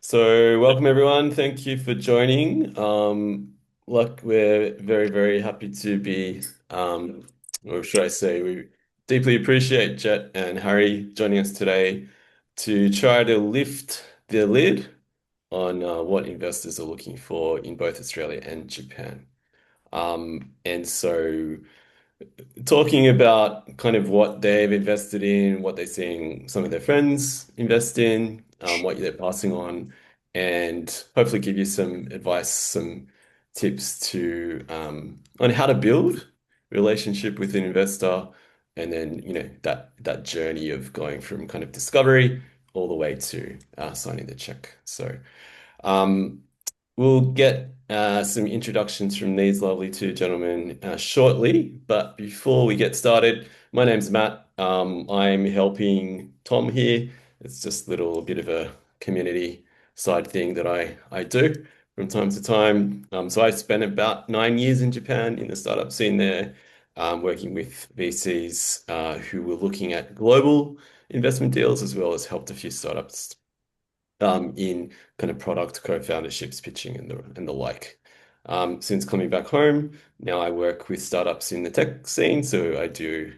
So, welcome everyone. Thank you for joining. Look, we're very, very happy to be, or should I say, we deeply appreciate Jet and Harry joining us today to try to lift the lid on what investors are looking for in both Australia and Japan. And so talking about kind of what they've invested in, what they're seeing some of their friends invest in, what they're passing on, and hopefully give you some advice, some tips to on how to build relationship with an investor, and then that journey of going from kind of discovery all the way to signing the check. So. Um, We'll get some introductions from these lovely two gentlemen shortly, but before we get started, my name's Matt. I'm helping Tom here. It's just a little bit of a community side thing that I do from time to time. So I spent about 9 years in Japan in the startup scene there, working with VCs who were looking at global investment deals as well as helped a few startups in kind of product co-founderships, pitching and the like. Since coming back home, now I work with startups in the tech scene. So I do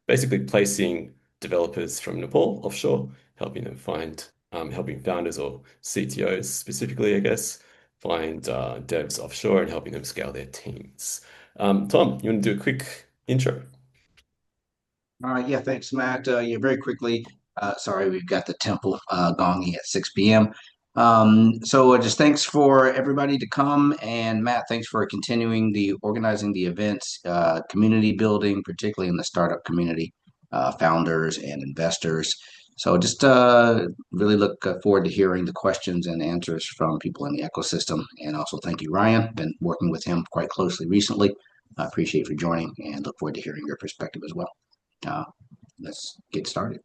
basically placing developers from Nepal offshore, helping them find, helping founders or CTOs specifically, I guess, find devs offshore and helping them scale their teams. Tom, you want to do a quick intro? Yeah, thanks, Matt. Yeah, very quickly. Sorry, we've got the temple gonging at 6 p.m. So just thanks for everybody to come, and Matt, thanks for continuing the organizing the events, community building, particularly in the startup community, founders and investors. So just really look forward to hearing the questions and answers from people in the ecosystem. And also thank you, Ryan. Been working with him quite closely recently. I appreciate you for joining and look forward to hearing your perspective as well. Uh, let's get started.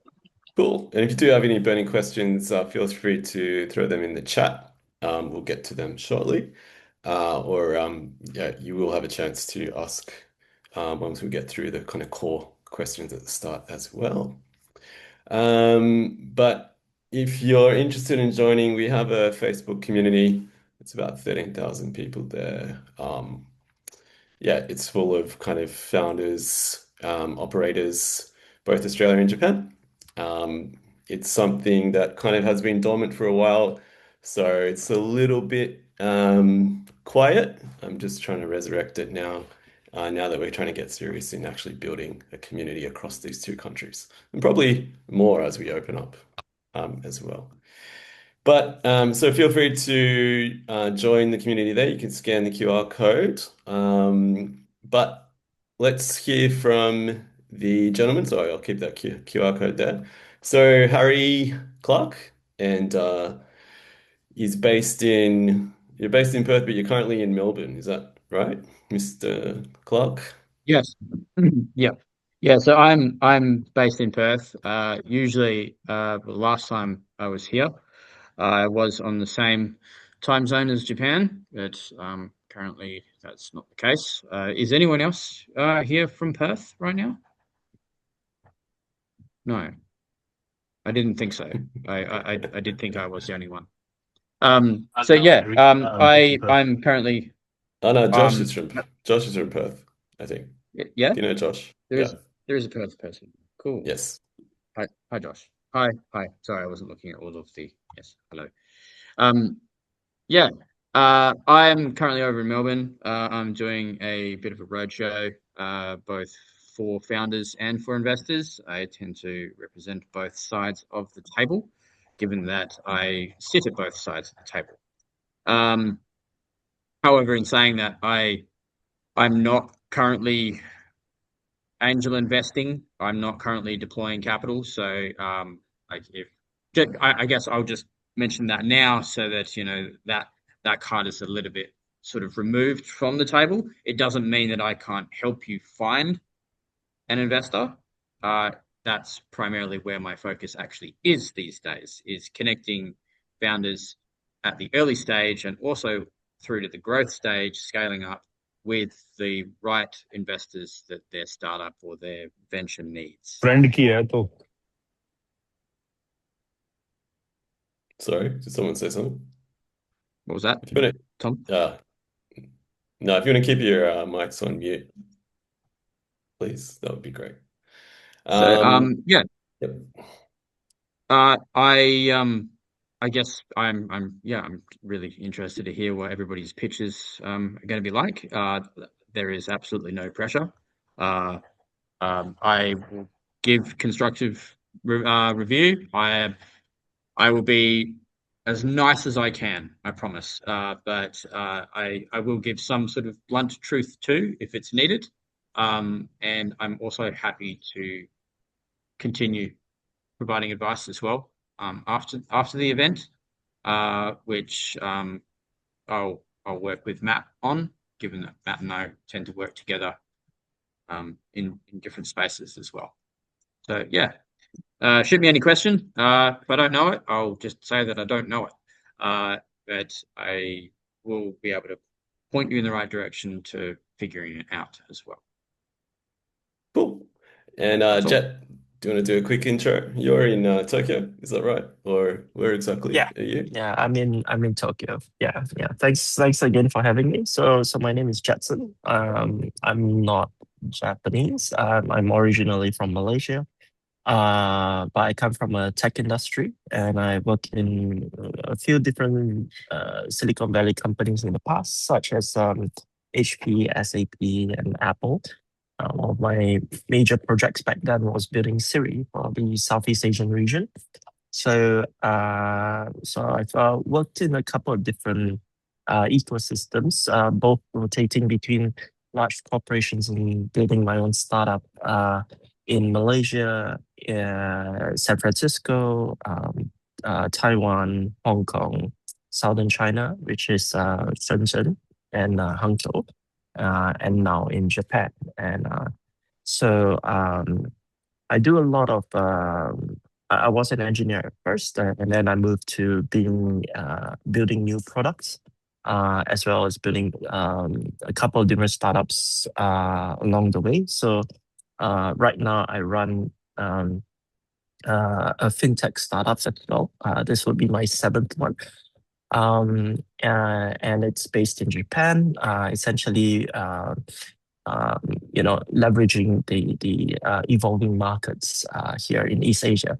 Cool. And if you do have any burning questions, feel free to throw them in the chat. We'll get to them shortly. Or yeah, you will have a chance to ask once we get through the kind of core questions at the start as well. But if you're interested in joining, we have a Facebook community. It's about 13,000 people there. Yeah, it's full of kind of founders, operators, both Australia and Japan. It's something that kind of has been dormant for a while, so it's a little bit quiet. I'm just trying to resurrect it now, now that we're trying to get serious in actually building a community across these two countries, and probably more as we open up as well. But so feel free to join the community there. You can scan the QR code. But let's hear from the gentleman. So I'll keep that QR code there. So Harry Clark, and you're based in Perth, but you're currently in Melbourne. Is that right, Mr. Clark? Yes. Yeah. Yeah. So I'm based in Perth. Usually, the last time I was here, I was on the same time zone as Japan, but currently that's not the case. Is anyone else here from Perth right now? No, I didn't think so. I did think I was the only one. So yeah, I'm currently Oh no, um Josh is from Perth, I think. yeah, Do you know Josh? there is Yeah. there is a Perth person. Cool. Yes. Hi, Josh. Hi. Sorry, I wasn't looking at all of the. Yes, hello. Um, yeah. I'm currently over in Melbourne. I'm doing a bit of a roadshow, both for founders and for investors. I tend to represent both sides of the table, given that I sit at both sides of the table. Um, However, in saying that, I'm not currently angel investing. I'm not currently deploying capital, so like if I guess I'll just mention that now so that that card is a little bit sort of removed from the table. It doesn't mean that I can't help you find an investor. Uh, that's primarily where my focus actually is these days, is connecting founders at the early stage and also through to the growth stage, scaling up with the right investors that their startup or their venture needs. Friend की है तो Sorry, did someone say something? What was that, If you want Tom? to, no, if you want to keep your mics on mute, please, that would be great. So, yeah, Yep. uh, I um, I guess I'm really interested to hear what everybody's pitches are going to be like. There is absolutely no pressure. Uh, I will give constructive review. I will be as nice as I can, I promise. But I will give some sort of blunt truth too, if it's needed. And I'm also happy to continue providing advice as well after the event, which I'll work with Matt on, given that Matt and I tend to work together in different spaces as well. So yeah, shoot me any question. If I don't know it, I'll just say that I don't know it. But I will be able to point you in the right direction to figuring it out as well. Cool. And That's all. Jet, do you want to do a quick intro? You're in Tokyo, is that right? Or where exactly Yeah, are you? yeah, I'm in Tokyo. Yeah, yeah. Thanks again for having me. So my name is Jetson. I'm not Japanese. I'm originally from Malaysia. But I come from a tech industry, and I work in a few different Silicon Valley companies in the past, such as HP, SAP, and Apple. One of my major projects back then was building Siri for the Southeast Asian region. So I've worked in a couple of different ecosystems, both rotating between large corporations and building my own startup in Malaysia, San Francisco, Taiwan, Hong Kong, Southern China, which is Shenzhen and Hangzhou, and now in Japan. And so I do a lot of. I was an engineer at first, and then I moved to being building new products, as well as building a couple of different startups along the way. So right now, I run a fintech startup as well. This would be my seventh one. And it's based in Japan. Essentially, leveraging the evolving markets here in East Asia.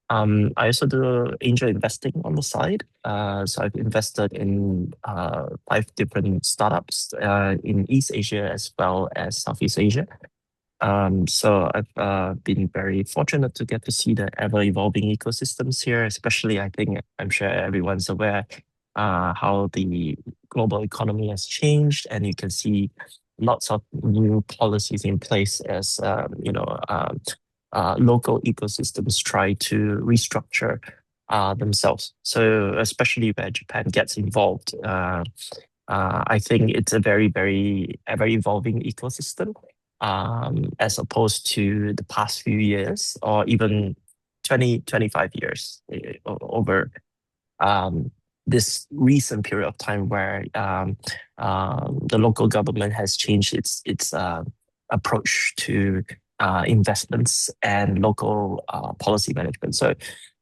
I also do angel investing on the side. So I've invested in 5 different startups in East Asia as well as Southeast Asia. So I've been very fortunate to get to see the ever-evolving ecosystems here, especially I'm sure everyone's aware how the global economy has changed, and you can see lots of new policies in place as local ecosystems try to restructure themselves. So especially where Japan gets involved, I think it's a very, very ever evolving ecosystem, as opposed to the past few years or even 25 years over this recent period of time where the local government has changed its approach to investments and local policy management. So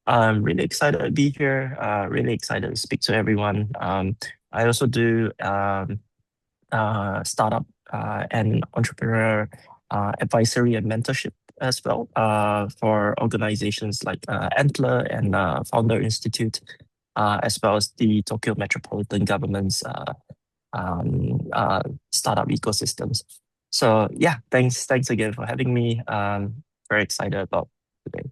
I'm really excited to be here, really excited to speak to everyone. I also do startup and entrepreneur advisory and mentorship as well for organizations like Antler and Founder Institute, as well as the Tokyo Metropolitan Government's startup ecosystems. So yeah, thanks again for having me. Very excited about today.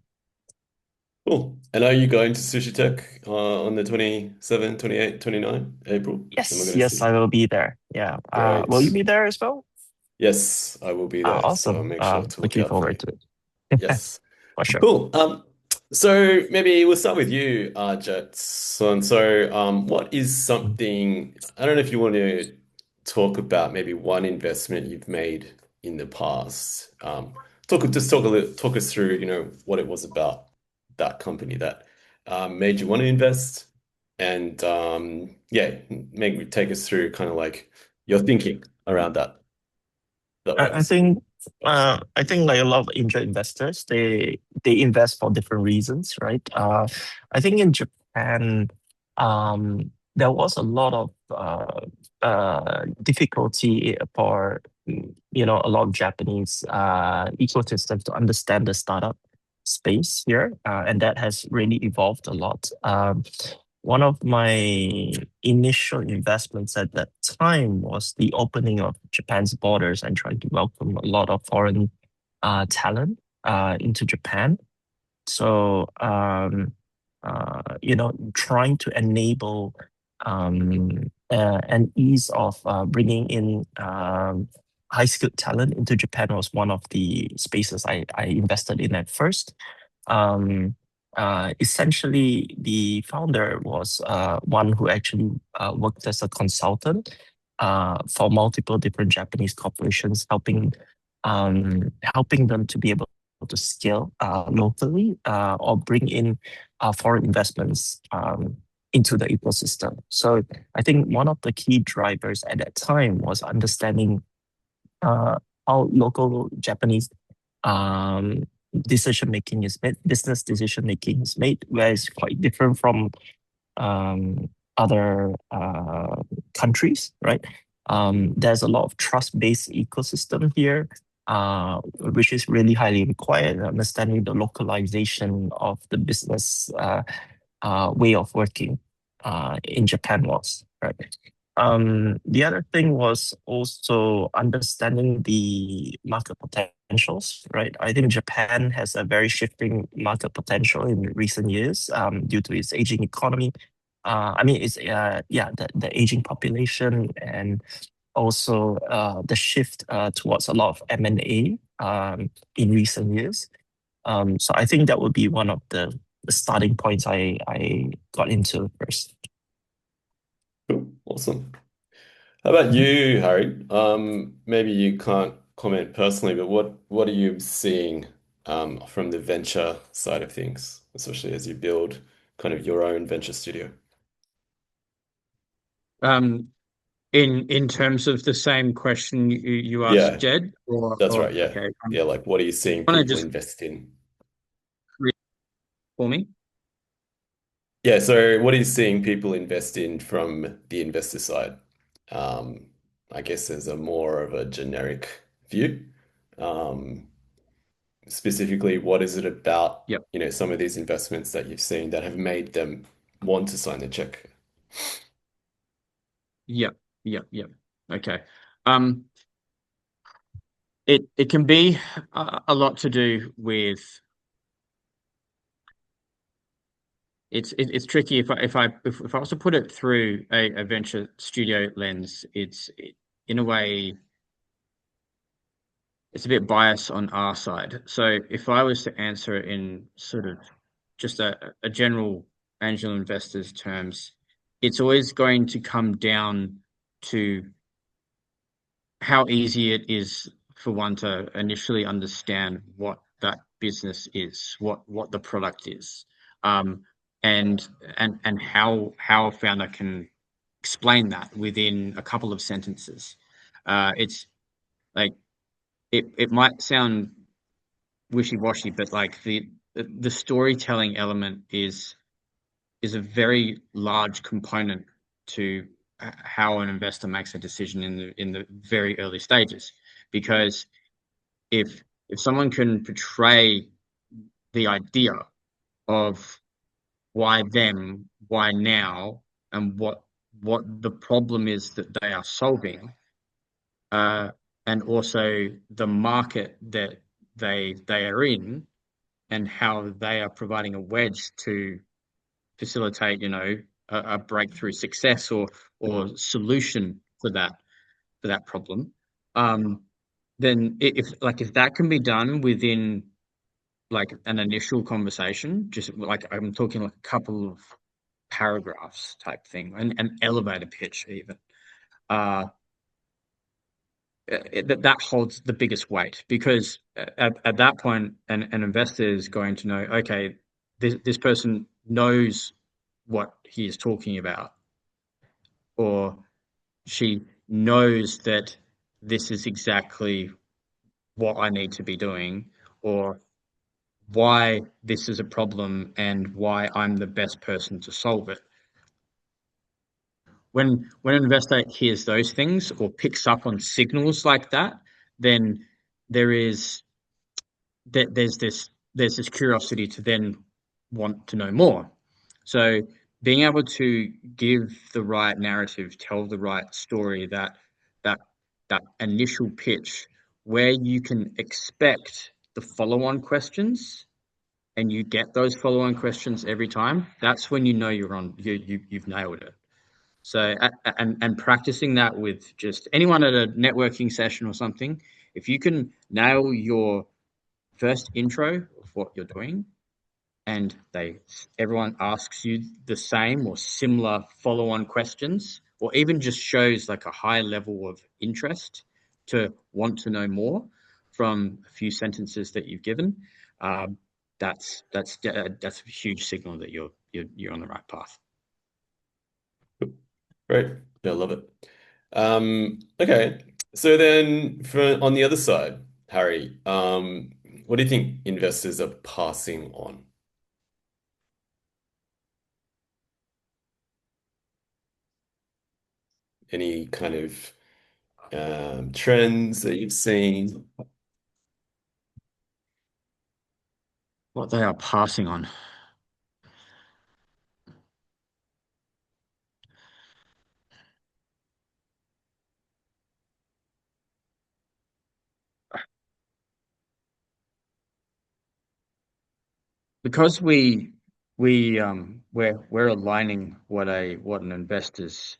Cool. And are you going to SusHi Tech on the 27, 28, 29 April? Am I going to Yes, see? I will be there. Yeah. Will you Great. be there as well? Yes, I will be there. So I'll Awesome. make sure to look Looking out for forward you. to it. Yes. For sure. Cool. So maybe we'll start with you, Jetson. So, what is something, I don't know if you want to talk about maybe one investment you've made in the past. Talk us through, what it was about that company that made you want to invest, and yeah, maybe take us through kind of like your thinking around that. That I works. think like a lot of angel investors, they invest for different reasons, right? I think Japan, there was a lot of difficulty for a lot of Japanese ecosystems to understand the startup space here, and that has really evolved a lot. One of my initial investments at that time was the opening of Japan's borders and trying to welcome a lot of foreign talent into Japan. So, trying to enable an ease of bringing in high skilled talent into Japan was one of the spaces I invested in at first. Essentially, the founder was one who actually worked as a consultant for multiple different Japanese corporations, helping them to be able to scale locally or bring in foreign investments into the ecosystem. So I think one of the key drivers at that time was understanding how local Japanese decision making is made, business decision making is made, where it's quite different from other countries, right? There's a lot of trust-based ecosystem here, which is really highly required, understanding the localization of the business way of working in Japan was, right? The other thing was also understanding the market potentials, right? I think Japan has a very shifting market potential in recent years due to its aging economy. The aging population and also the shift towards a lot of M&A in recent years. So I think that would be one of the starting points I got into first. Cool. Awesome. How about you, Harry? Maybe you can't comment personally, but what are you seeing from the venture side of things, especially as you build kind of your own venture studio? In terms of the same question you asked Yeah, Jed, that's or right. Yeah. okay, Yeah, like what are you seeing want to people just invest in? read for me? Yeah, so what are you seeing people invest in from the investor side? Um, I guess there's a more of a generic view. Um, Specifically, what is it about, Yep, some of these investments that you've seen that have made them want to sign the check? yep, yep. Okay. Um, it can be a lot to do with it's tricky if I was to put it through a venture studio lens, in a way it's a bit biased on our side. So if I was to answer it in sort of just a general angel investors terms, it's always going to come down to how easy it is for one to initially understand what that business is, what the product is, um, and how a founder can explain that within a couple of sentences. It's like it might sound wishy-washy, but like the storytelling element is a very large component to how an investor makes a decision in the very early stages. Because if someone can portray the idea of why them, why now, and what the problem is that they are solving, and also the market that they are in, and how they are providing a wedge to facilitate, a breakthrough success or solution for that problem. Then if that can be done within like an initial conversation, just like I'm talking like a couple of paragraphs type thing, an elevator pitch even, that holds the biggest weight, because at that point an investor is going to know, okay, this person knows what he is talking about, or she knows that this is exactly what I need to be doing, or why this is a problem and why I'm the best person to solve it. When an investor hears those things or picks up on signals like that, then there's this curiosity to then want to know more. So being able to give the right narrative, tell the right story, that initial pitch where you can expect the follow-on questions and you get those follow-on questions every time, that's when you know you've nailed it. So and practicing that with just anyone at a networking session or something, if you can nail your first intro of what you're doing, and everyone asks you the same or similar follow-on questions, or even just shows like a high level of interest to want to know more from a few sentences that you've given, that's a huge signal that you're on the right path. Great. Yeah, I love it. Okay. So then on the other side, Harry, what do you think investors are passing on? Any kind of trends that you've seen? What they are passing on. Because we're aligning what an investor's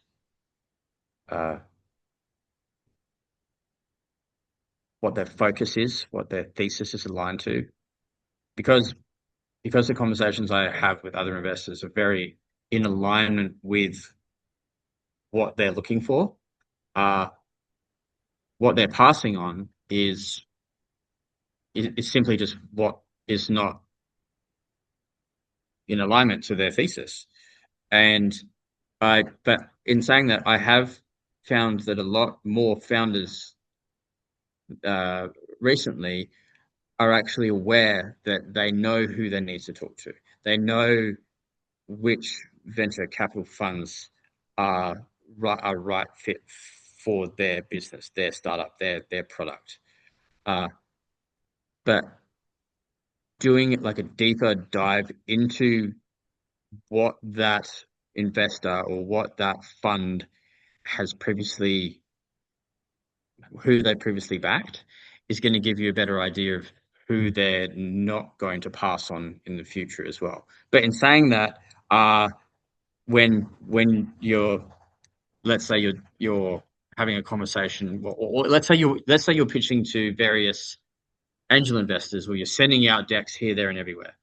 what their focus is, what their thesis is aligned to. Because the conversations I have with other investors are very in alignment with what they're looking for. What they're passing on is simply just what is not in alignment to their thesis. But in saying that, I have found that a lot more founders recently are actually aware that they know who they need to talk to. They know which venture capital funds are right fit for their business, their startup, their product. But doing it like a deeper dive into what that investor or what that fund has who they previously backed, is going to give you a better idea of who they're not going to pass on in the future as well. But in saying that, when you're, let's say you're having a conversation, or let's say you're pitching to various angel investors, or you're sending out decks here, there, and everywhere.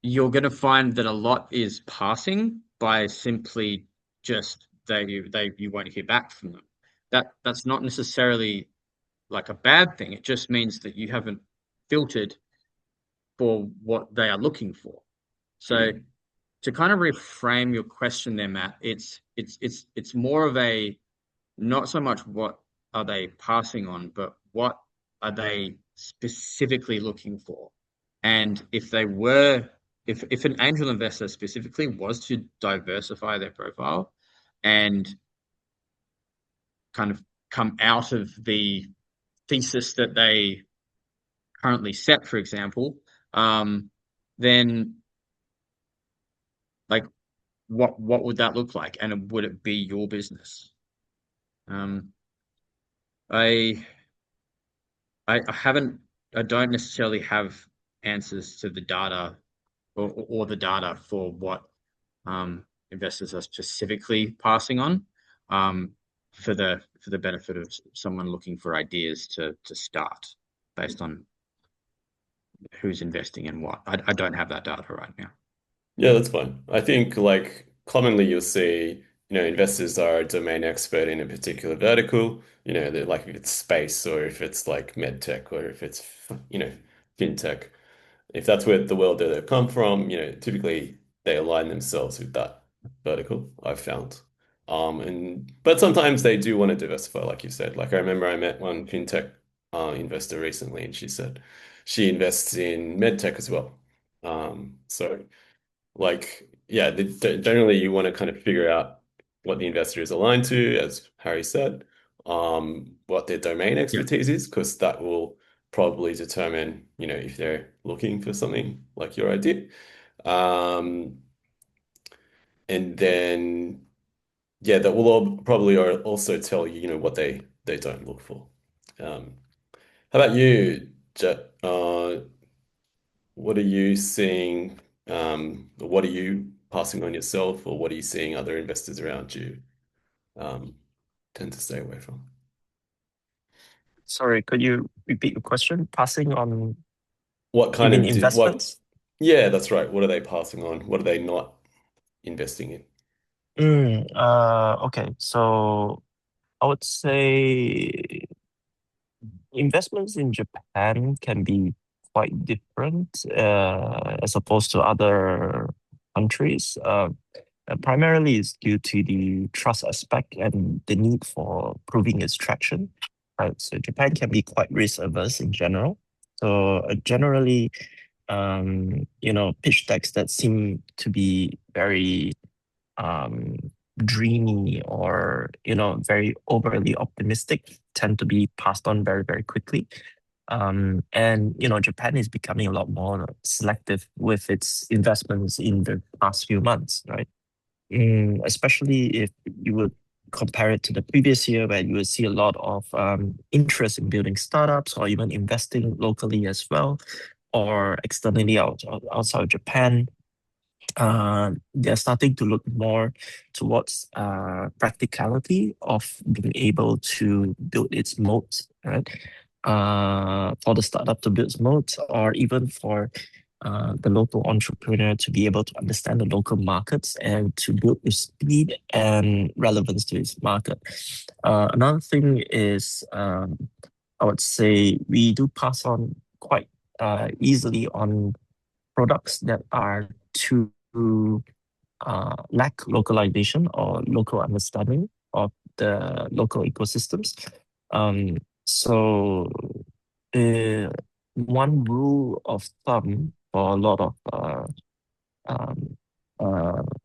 You're going to find that a lot is passing by simply just you won't hear back from them. That's not necessarily like a bad thing. It just means that you haven't filtered for what they are looking for. So to kind of reframe your question there, Matt, it's more of a, not so much what are they passing on, but what are they specifically looking for? And if an angel investor specifically was to diversify their profile and kind of come out of the thesis that they currently set, for example, then like what would that look like, and would it be your business? I don't necessarily have answers to the data or the data for what investors are specifically passing on, for the benefit of someone looking for ideas to start based on who's investing in what. I don't have that data right now. Yeah, that's fine. I think like commonly you'll see, investors are a domain expert in a particular vertical, they're like if it's space or if it's like medtech or if it's, fintech. If that's where the world that they come from, typically they align themselves with that vertical, I've found. But sometimes they do want to diversify, like you said. Like I remember I met one fintech investor recently, and she said she invests in medtech as well. So like, yeah, generally you want to kind of figure out what the investor is aligned to, as Harry said, what their domain Yeah. expertise is, because that will probably determine, if they're looking for something like your idea. Um, and then, yeah, that will probably also tell you, what they don't look for. Um, how about you, Jet? What are you seeing? What are you passing on yourself, or what are you seeing other investors around you um, tend to stay away from? Sorry, could you repeat your question? Passing on, What you kind mean of investments? Yeah, that's right. What are they passing on? What are they not investing in? Okay. So I would say investments in Japan can be quite different as opposed to other countries. Primarily is due to the trust aspect and the need for proving its traction. Right. So Japan can be quite risk averse in general. So generally, pitch decks that seem to be very um, dreamy or very overly optimistic tend to be passed on very very quickly. And Japan is becoming a lot more selective with its investments in the past few months, right? Especially if you would compare it to the previous year, where you would see a lot of interest in building startups or even investing locally as well, or externally outside of Japan. They're starting to look more towards practicality of being able to build its moat, right? For the startup to build its moat, or even for the local entrepreneur to be able to understand the local markets and to build with speed and relevance to its market. Another thing is, I would say we do pass on quite easily on products that are too lack localization or local understanding of the local ecosystems. So, uh, one rule of thumb for a lot of um,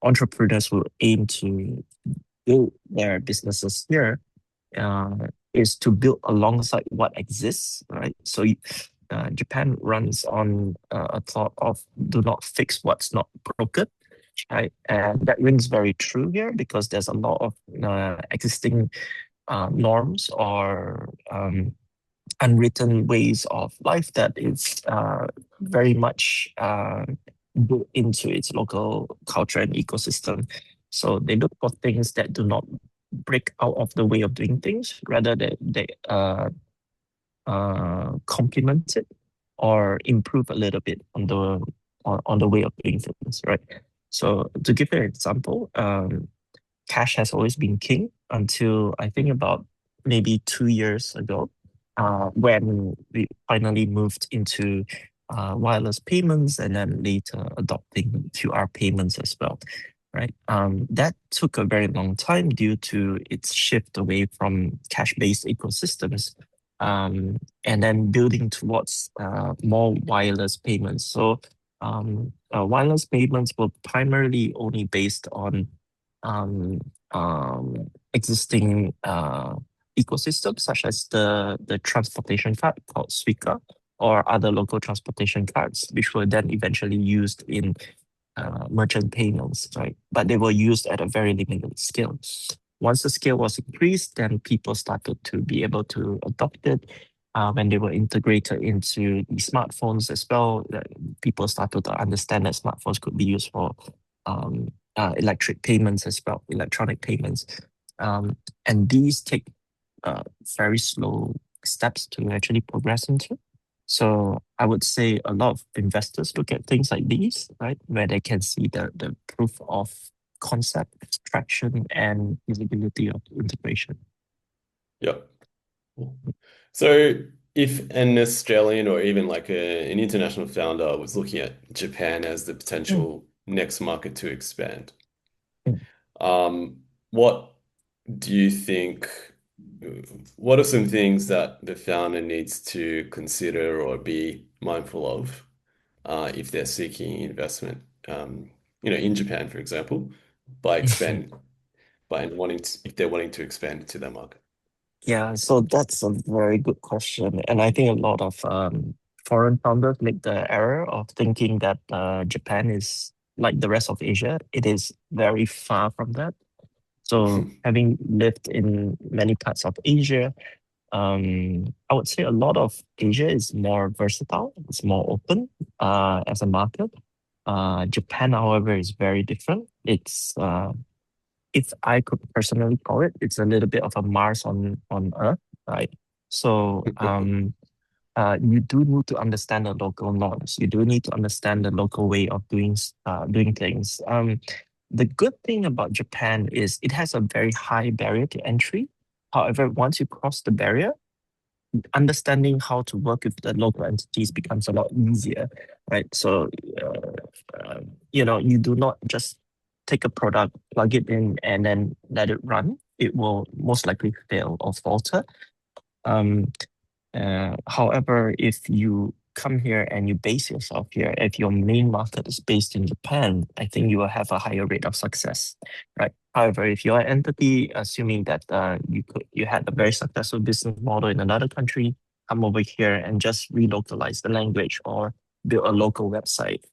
entrepreneurs who aim to build their businesses here uh, is to build alongside what exists, right? So, Japan runs on a thought of do not fix what's not broken, right? And that rings very true here because there's a lot of existing norms or unwritten ways of life that is very much built into its local culture and ecosystem. So they look for things that do not break out of the way of doing things, rather that they complement it or improve a little bit on the way of doing things, right? So to give you an example, cash has always been king until I think about maybe 2 years ago, when we finally moved into wireless payments and then later adopting QR payments as well. Right. That took a very long time due to its shift away from cash-based ecosystems, and then building towards more wireless payments. So wireless payments were primarily only based on um, existing ecosystems, such as the transportation card called Suica, or other local transportation cards, which were then eventually used in merchant payments, right? But they were used at a very limited scale. Once the scale was increased, then people started to be able to adopt it. When they were integrated into the smartphones as well, people started to understand that smartphones could be used for um, electric payments as well, electronic payments. And these take very slow steps to actually progress into. So I would say a lot of investors look at things like these, right, where they can see the proof of concept, traction, and feasibility of integration. Yeah. So if an Australian or even like an international founder was looking at Japan as the Mm, potential next market to expand, mm. what do you think what are some things that the founder needs to consider or be mindful of if they're seeking investment, in Japan, for example, by expand by wanting to, if they're wanting to expand to that market? Yeah, so that's a very good question. And I think a lot of foreign founders make the error of thinking that Japan is like the rest of Asia. It is very far from that. So having lived in many parts of Asia, I would say a lot of Asia is more versatile. It's more open as a market. Japan, however, is very different. It's if I could personally call it, it's a little bit of a Mars on Earth, right? So you do need to understand the local norms. You do need to understand the local way of doing things. The good thing about Japan is it has a very high barrier to entry. However, once you cross the barrier, understanding how to work with the local entities becomes a lot easier, right? So, you do not just take a product, plug it in, and then let it run. It will most likely fail or falter. Um, However, if you come here and you base yourself here, if your main market is based in Japan, I think you will have a higher rate of success, right? However, if you're an entity, assuming that you had a very successful business model in another country, come over here and just relocalize the language or build a local website,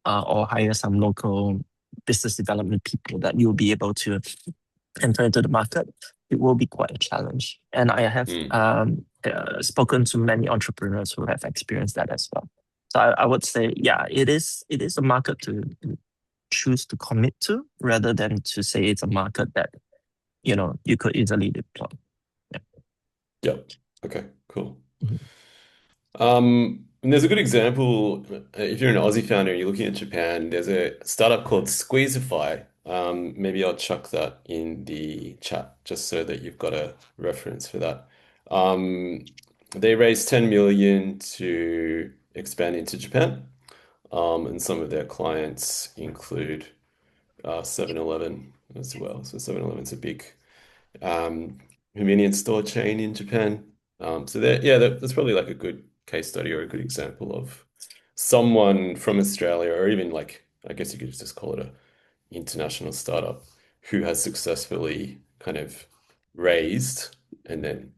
or hire some local business development people that you'll be able to enter into the market, it will be quite a challenge. And I have Mm. spoken to many entrepreneurs who have experienced that as well. So I would say, yeah, it is a market to choose to commit to rather than to say it's a market that you could easily deploy. Yeah. Yep. Okay, cool. Mhm. And there's a good example. If you're an Aussie founder and you're looking at Japan, there's a startup called Squeezify. Maybe I'll chuck that in the chat just so that you've got a reference for that. They raised 10 million to expand into Japan. And some of their clients include 7-Eleven as well. So 7-Eleven's a big um, convenience store chain in Japan. So that's probably like a good case study or a good example of someone from Australia, or even like, I guess you could just call it a international startup who has successfully kind of raised and then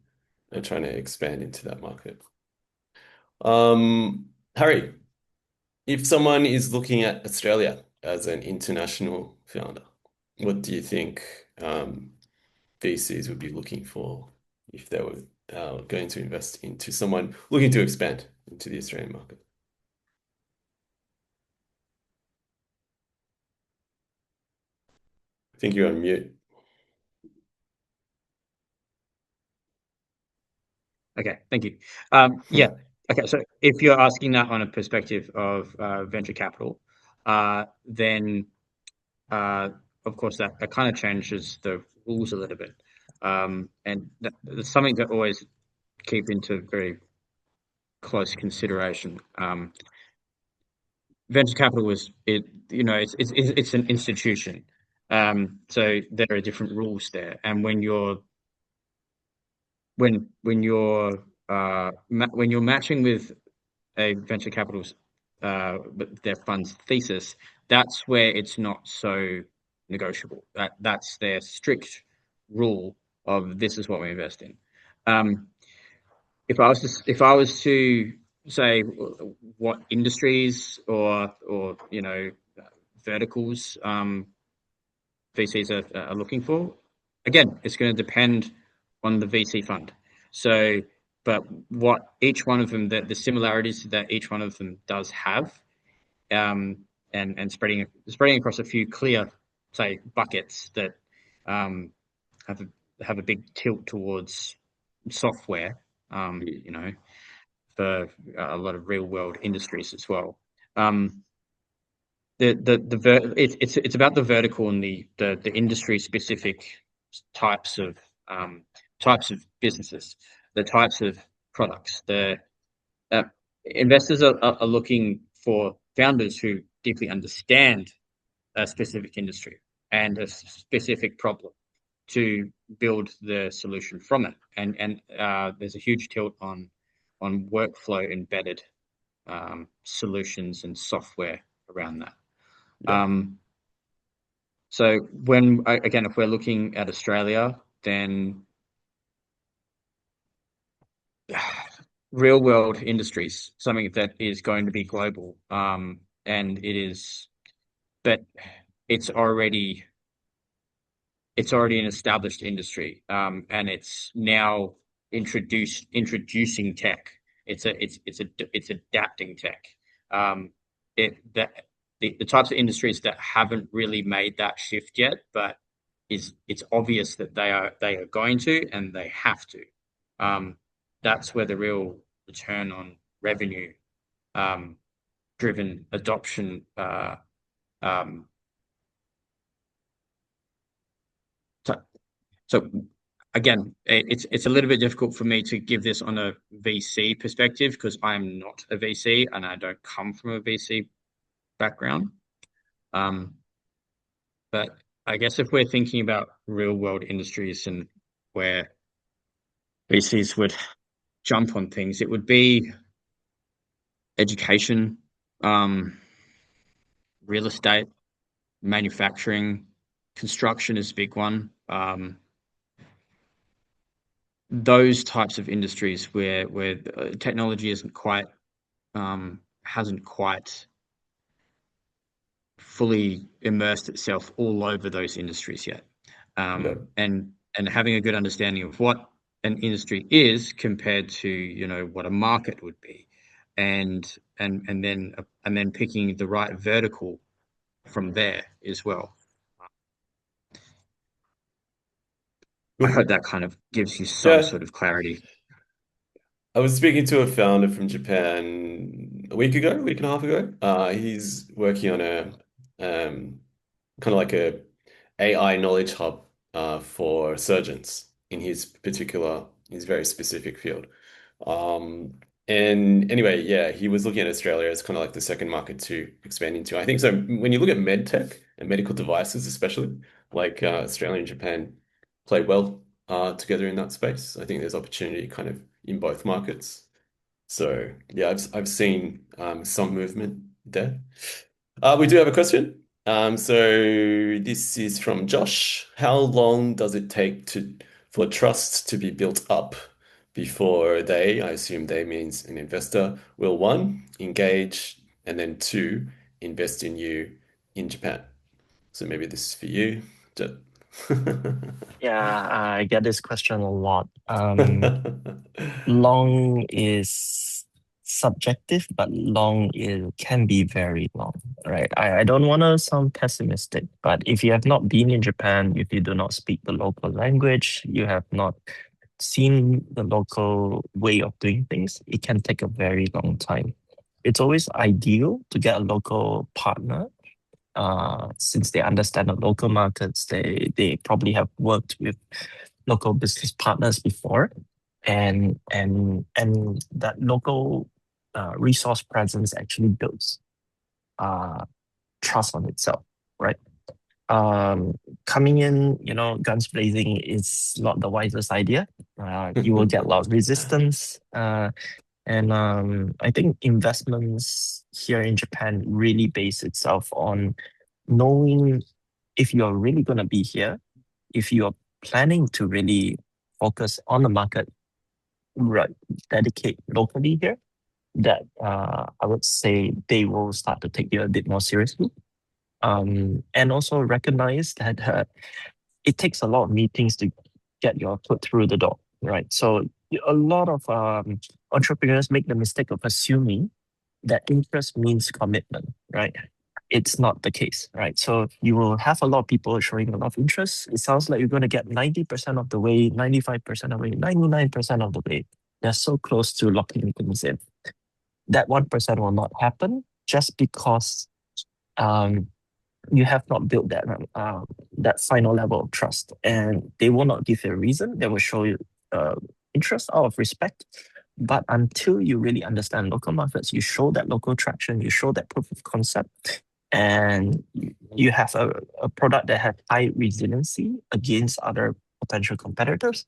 are trying to expand into that market. Harry, if someone is looking at Australia as an international founder, what do you think VCs would be looking for if they were going to invest into someone looking to expand into the Australian market? I think you're on mute. Okay, thank you. Yeah. Okay, so if you're asking that on a perspective of venture capital, then of course that kind of changes the rules a little bit, and that's something to always keep into very close consideration. Venture capital it's an institution, so there are different rules there, and when you're matching with a venture capital's their fund's thesis, that's where it's not so negotiable. That's their strict rule of this is what we invest in. If I was to say what industries or verticals VCs are looking for, again, it's going to depend on the VC fund. So, but what each one of them, the similarities that each one of them does have, and spreading across a few clear, say, buckets that have a big tilt towards software, for a lot of real world industries as well. It's about the vertical and the industry specific types of businesses, the types of products. The investors are looking for founders who deeply understand a specific industry and a specific problem. to build the solution from it. And there's a huge tilt on workflow embedded solutions and software around that. Yeah. So when, again, if we're looking at Australia, then real world industries, something that is going to be global, and it is, but it's already an established industry, and it's now introducing tech. It's adapting tech. The types of industries that haven't really made that shift yet, but it's obvious that they are going to, and they have to. That's where the real return on revenue driven adoption so again, it's a little bit difficult for me to give this on a VC perspective because I'm not a VC and I don't come from a VC background. But I guess if we're thinking about real world industries and where VCs would jump on things, it would be education, real estate, manufacturing, construction is a big one. Those types of industries where technology hasn't quite fully immersed itself all over those industries yet, and having a good understanding of what an industry is compared to what a market would be, and then picking the right vertical from there as well. I hope that kind of gives you some sort of clarity. I was speaking to a founder from a week and a half ago. He's working on a kind of like a AI knowledge hub for surgeons in his very specific field. And anyway, yeah, he was looking at Australia as kind of like the second market to expand into. I think so. When you look at med tech and medical devices, especially, like Australia and Japan play well together in that space. I think there's opportunity kind of in both markets. So yeah, I've seen some movement there. We do have a question. So this is from Josh. How long does it take for trust to be built up before I assume they means an investor, will one, engage, and then two, invest in you in Japan? So maybe this is for you. Yeah, I get this question a lot. Long is subjective, but can be very long, right? I don't want to sound pessimistic, but if you have not been in Japan, if you do not speak the local language, you have not seen the local way of doing things, it can take a very long time. It's always ideal to get a local partner, since they understand the local markets. They probably have worked with local business partners before, and that local resource presence actually builds trust on itself, right? Coming in, guns blazing is not the wisest idea. You will get a lot of resistance. And I think investments here in Japan really base itself on knowing if you're really going to be here, if you're planning to really focus on the market, right, dedicate locally here, that I would say they will start to take you a bit more seriously. And also recognize that it takes a lot of meetings to get your foot through the door, right? So a lot of entrepreneurs make the mistake of assuming that interest means commitment, right? It's not the case, right? So you will have a lot of people showing a lot of interest. It sounds like you're going to get 90% of the way, 95% of the way, 99% of the way. They're so close to locking things in. That 1% will not happen just because you have not built that final level of trust, and they will not give you a reason. They will show you interest out of respect, but until you really understand local markets, you show that local traction, you show that proof of concept, and you have a product that has high resiliency against other potential competitors,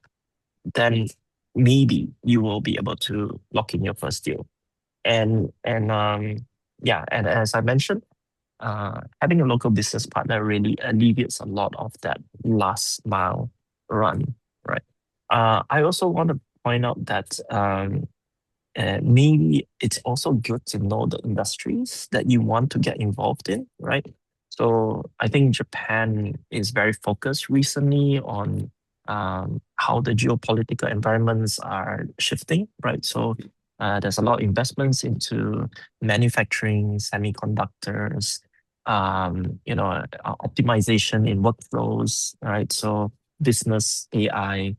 then maybe you will be able to lock in your first deal. And yeah, and as I mentioned, having a local business partner really alleviates a lot of that last mile run, right? I also want to point out that maybe it's also good to know the industries that you want to get involved in, right? So I think Japan is very focused recently on how the geopolitical environments are shifting, right? So there's a lot of investments into manufacturing, semiconductors, optimization in workflows, right? So business, AI,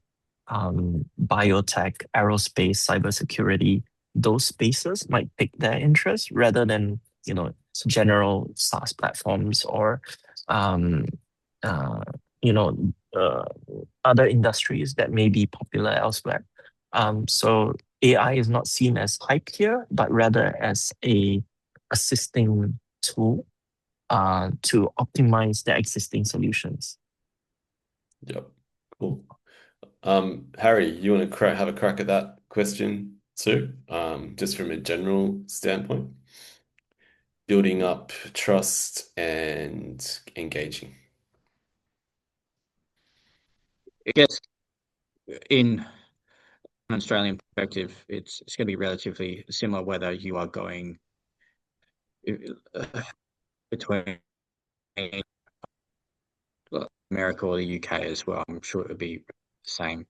biotech, aerospace, cybersecurity, those spaces might pick their interest rather than general SaaS platforms or um, uh, you know uh, other industries that may be popular elsewhere. So AI is not seen as hype here, but rather as a assisting tool to optimize their existing solutions. Yep. Cool. Harry, you want to have a crack at that question too? Just from a general standpoint, building up trust and engaging. I guess in an Australian perspective, it's going to be relatively similar whether you are going between America or the UK as well. I'm sure it would be the same.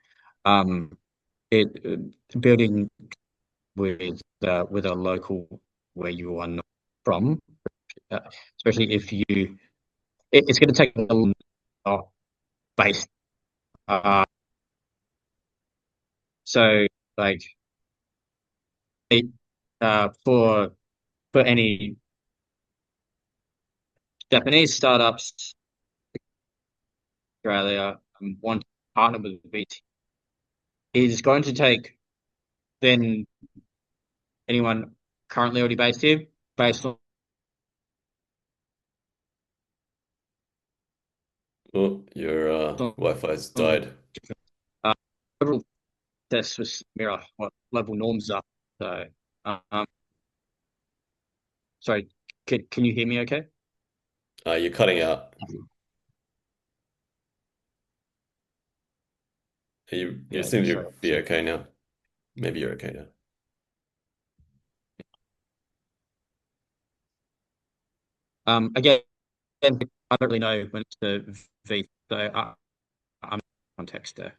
Building with a local where you are not from, especially if it's going to take a little base. So like for any Japanese startups, Australia want to partner with a VC is going to take then anyone currently already based here, based on Oh, your Wi-Fi's died. several tests with mirror what level norms are. So, sorry, can you hear me okay? You're cutting out. You Yeah, seem to sorry. be okay now. Maybe you're okay now. Again, I don't really know when it's the V, so I'm context there.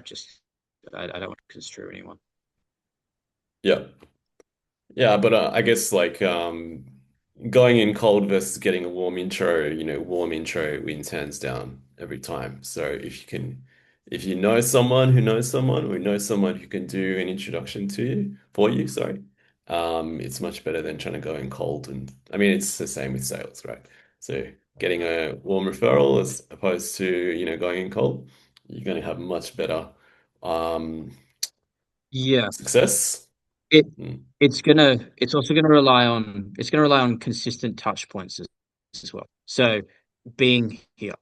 Just I don't want to construe anyone. Yeah. Yeah, but I guess like going in cold versus getting a warm intro, warm intro wins hands down every time. So if you know someone who knows someone or know someone who can do an introduction for you, sorry, it's much better than trying to go in cold. And I mean, it's the same with sales, right? So getting a warm referral as opposed to, going in cold, you're going to have much better Yeah, success. it Mm. it's also gonna rely on consistent touch points as well. So being here,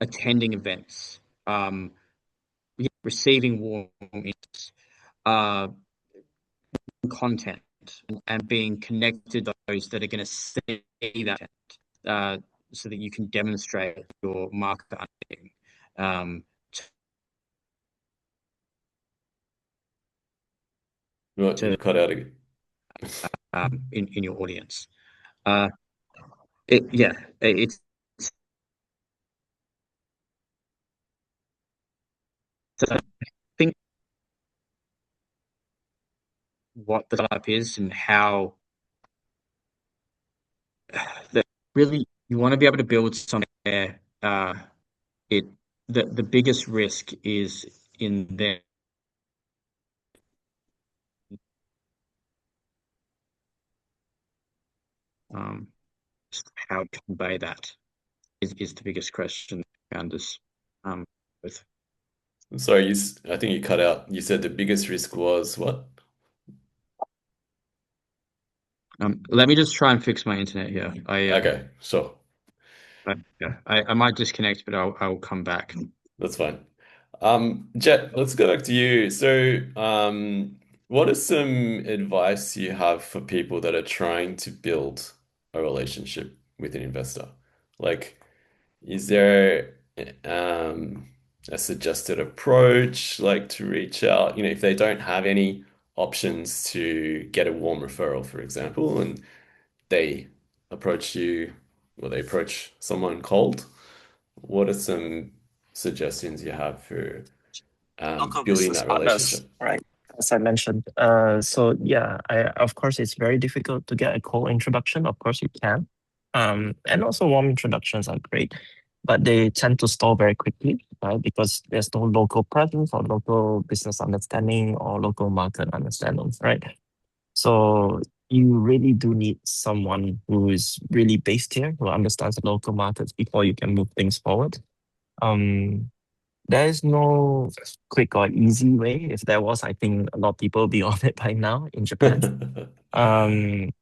attending events, receiving warm emails, uh, content, and being connected to those that are going to see that, so that you can demonstrate your market understanding. Right, you cut out again. In your audience. It's I think what the type is and how that really you want to be able to build something there. It the biggest risk is in there. How to convey that is the biggest question founders with. Sorry, I think you cut out. You said the biggest risk was what? Let me just try and fix my internet here. Okay, sure. I might disconnect, but I'll come back. That's fine. Jet, let's go back to you. So, what are some advice you have for people that are trying to build a relationship with an investor? Like, is there um, a suggested approach, like to reach out, if they don't have any options to get a warm referral, for example, and they approach you or they approach someone cold? What are some suggestions you have for Local building business that partners, relationship? right? As I mentioned. So yeah, of course it's very difficult to get a cold introduction. Of course you can. And also warm introductions are great, but they tend to stall very quickly, right? Because there's no local presence or local business understanding or local market understanding, right? So you really do need someone who is really based here, who understands the local markets before you can move things forward. Um, there is no quick or easy way. If there was, I think a lot of people will be on it by now in Japan.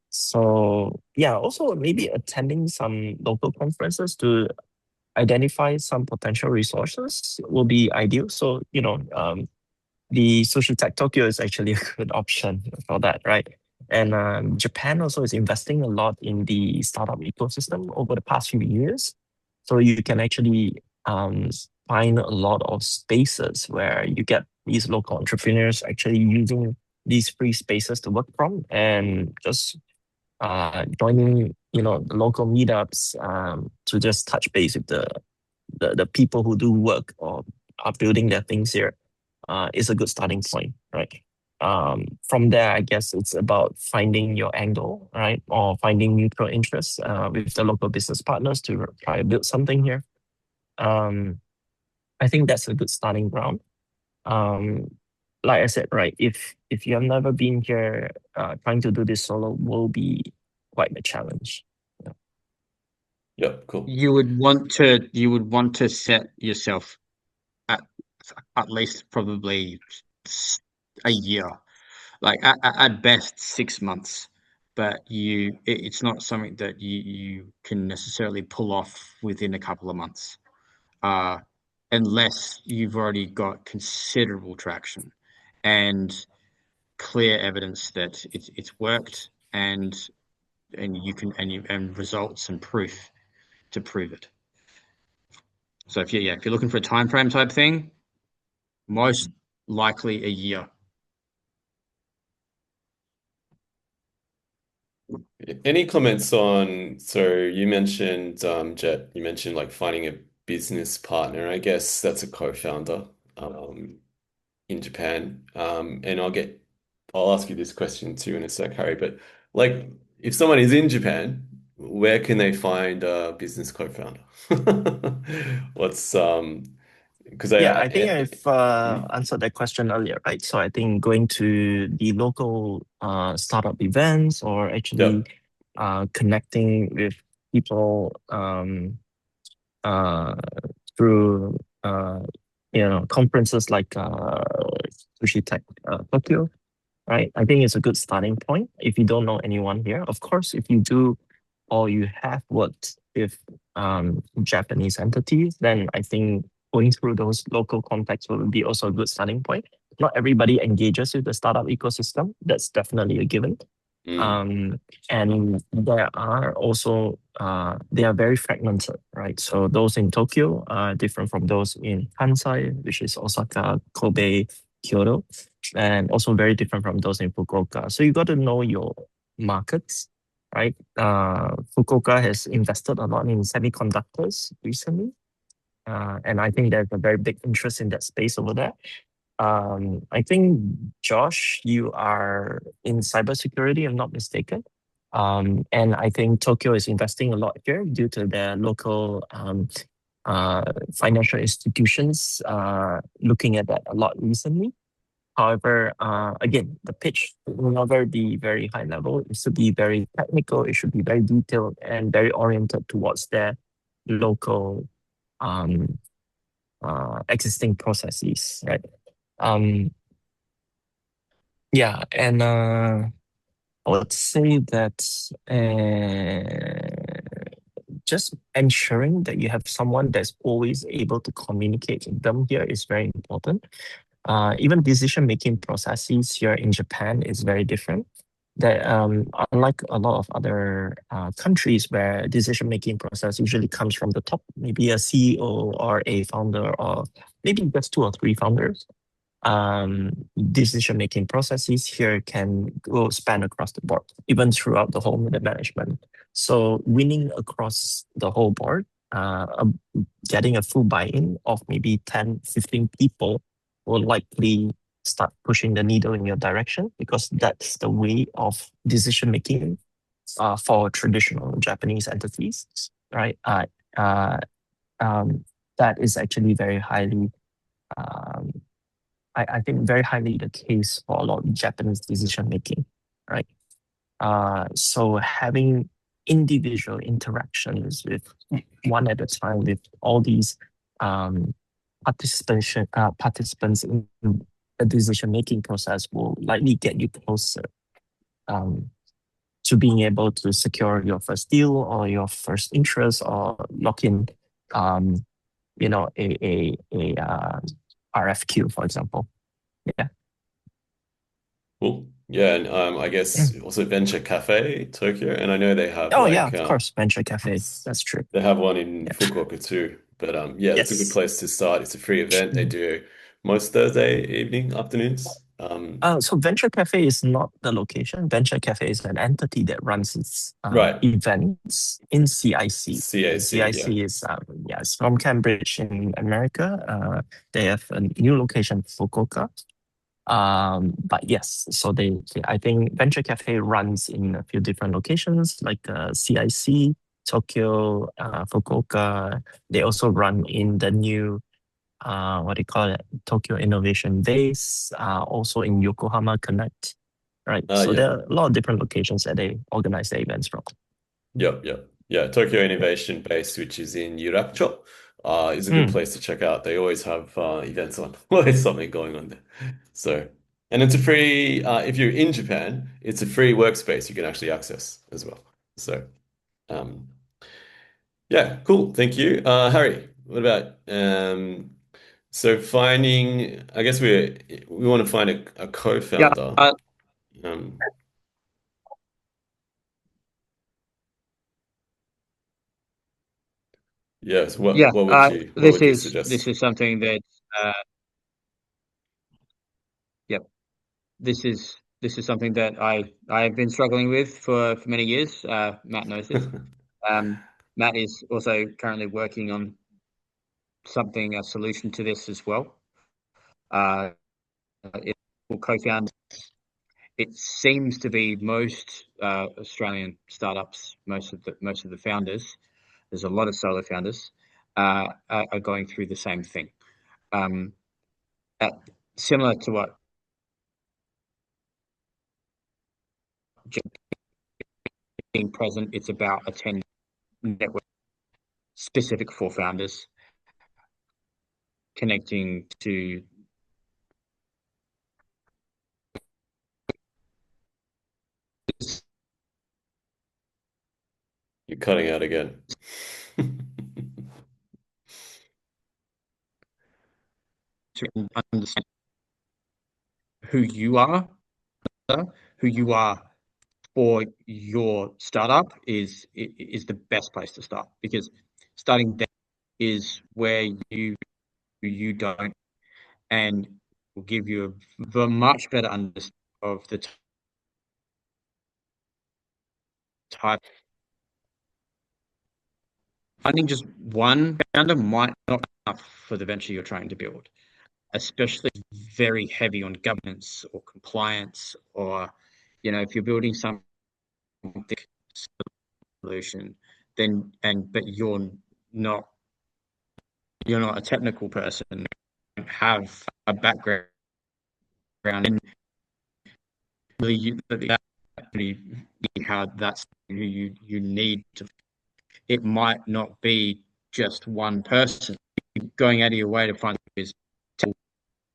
So yeah, also maybe attending some local conferences to identify some potential resources will be ideal. So, the SusHi Tech Tokyo is actually a good option for that, right? And Japan also is investing a lot in the startup ecosystem over the past few years. So you can actually find a lot of spaces where you get these local entrepreneurs actually using these free spaces to work from and just joining, the local meetups to just touch base with the people who do work or are building their things here is a good starting point, right? From there, I guess it's about finding your angle, right? Or finding mutual interests with the local business partners to try to build something here. Um, I think that's a good starting ground. Um, like I said, right, if you have never been here, trying to do this solo will be quite a challenge. Yeah. Yep, cool. You would want to set yourself at at least probably a year, like at best 6 months. But it's not something that you can necessarily pull off within a couple of months, uh, unless you've already got considerable traction and clear evidence that it's worked, and and results and proof to prove it. So if you're looking for a time frame type thing, most likely a year. Any comments on, so you mentioned, Jet, you mentioned like finding a business partner. I guess that's a co-founder in Japan. And I'll ask you this question too in a sec, Harry, but like if someone is in Japan, where can they find a business co-founder? What's because Yeah, I think I've mm, answered that question earlier, right? So I think going to the local startup events or actually yep. connecting with people uh, through conferences like SusHi Tech Tokyo, right? I think it's a good starting point if you don't know anyone here. Of course, if you do or you have worked with Japanese entities, then I think going through those local contacts will be also a good starting point. Not everybody engages with the startup ecosystem. That's definitely a given. Mm, Um, and there are also they are very fragmented, right? So those in Tokyo are different from those in Kansai, which is Osaka, Kobe, Kyoto, and also very different from those in Fukuoka. So you got to know your markets, right? Fukuoka has invested a lot in semiconductors recently, and I think there's a very big interest in that space over there. I think Josh, you are in cybersecurity, if I'm not mistaken. And I think Tokyo is investing a lot here due to their local financial institutions looking at that a lot recently. However, again, the pitch will never be very high level. It should be very technical. It should be very detailed and very oriented towards their local um, existing processes, right? Um, yeah, and I would say that just ensuring that you have someone that's always able to communicate with them here is very important. Even decision-making processes here in Japan is very different. That unlike a lot of other countries where decision-making process usually comes from the top, maybe a CEO or a founder, or maybe just two or three founders. Decision-making processes here can go span across the board, even throughout the whole middle management. So winning across the whole board, getting a full buy-in of maybe 10, 15 people will likely start pushing the needle in your direction, because that's the way of decision making for traditional Japanese entities, right? Uh, that is actually very highly, um, I think, very highly the case for a lot of Japanese decision making, right? So having individual interactions with one at a time with all these participants in the decision-making process will likely get you closer to being able to secure your first deal or your first interest, or lock in, a RFQ, for example. Yeah. Cool. Yeah, and I guess also Venture Cafe Tokyo, and I know they have Oh yeah, of course, Venture Cafe. That's true. they have one in Yeah. Fukuoka too. But yeah, it's a good Yes. place to start. It's a free event. They do most Thursday evening afternoons. So Venture Cafe is not the location. Venture Cafe is an entity that runs its Right. events in CIC. And CAC, yeah. CIC is it's from Cambridge in America. They have a new location, Fukuoka. But yes, so I think Venture Cafe runs in a few different locations, like CIC, Tokyo, Fukuoka. They also run in the new what do you call it? Tokyo Innovation Base, also in Yokohama Connect, right? So Yeah. there are a lot of different locations that they organize their events from. Yep. Yeah, Tokyo Innovation Base, which is in Yurakucho, is a good place to check out. They always have events on. Always something going on there. So, and it's a free, if you're in Japan, it's a free workspace you can actually access as well. So, yeah, cool. Thank you. Harry, what about so finding, I guess we want to find a Yeah, co-founder. Um, yes, yeah. what This would you is suggest? something that yep. This is something that I've been struggling with for many years. Matt knows this. Matt is also currently working on a solution to this as well. It will co-found. It seems to be most Australian startups, most of the founders. There's a lot of solo founders are going through the same thing. Um, Similar to what being present, it's about attending network specific for founders, connecting to You're cutting out again. to understand who you are, who you are for your startup is the best place to start, because starting there is where you don't, and will give you a much better understanding of the type. Finding just one founder might not be enough for the venture you're trying to build, especially very heavy on governance or compliance, or if you're building something solution, then but not you're not a technical person, you have a background in really how that's you need to. It might not be just one person going out of your way to find is,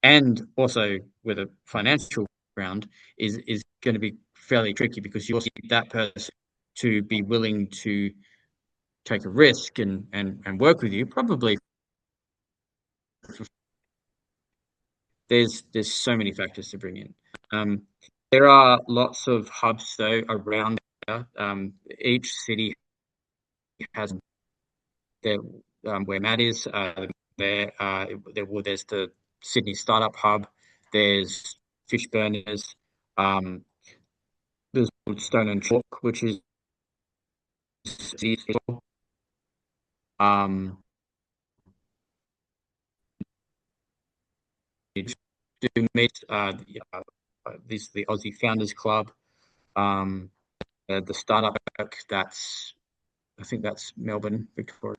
and also with a financial background is going to be fairly tricky, because you also need that person to be willing to take a risk and work with you. Probably there's so many factors to bring in. There are lots of hubs though around there. Each city has their where Matt is. There's the Sydney Startup Hub. There's Fishburners. There's Stone and Chalk, which is um do meet this the Aussie Founders Club. The startup work, I think that's Melbourne, Victoria.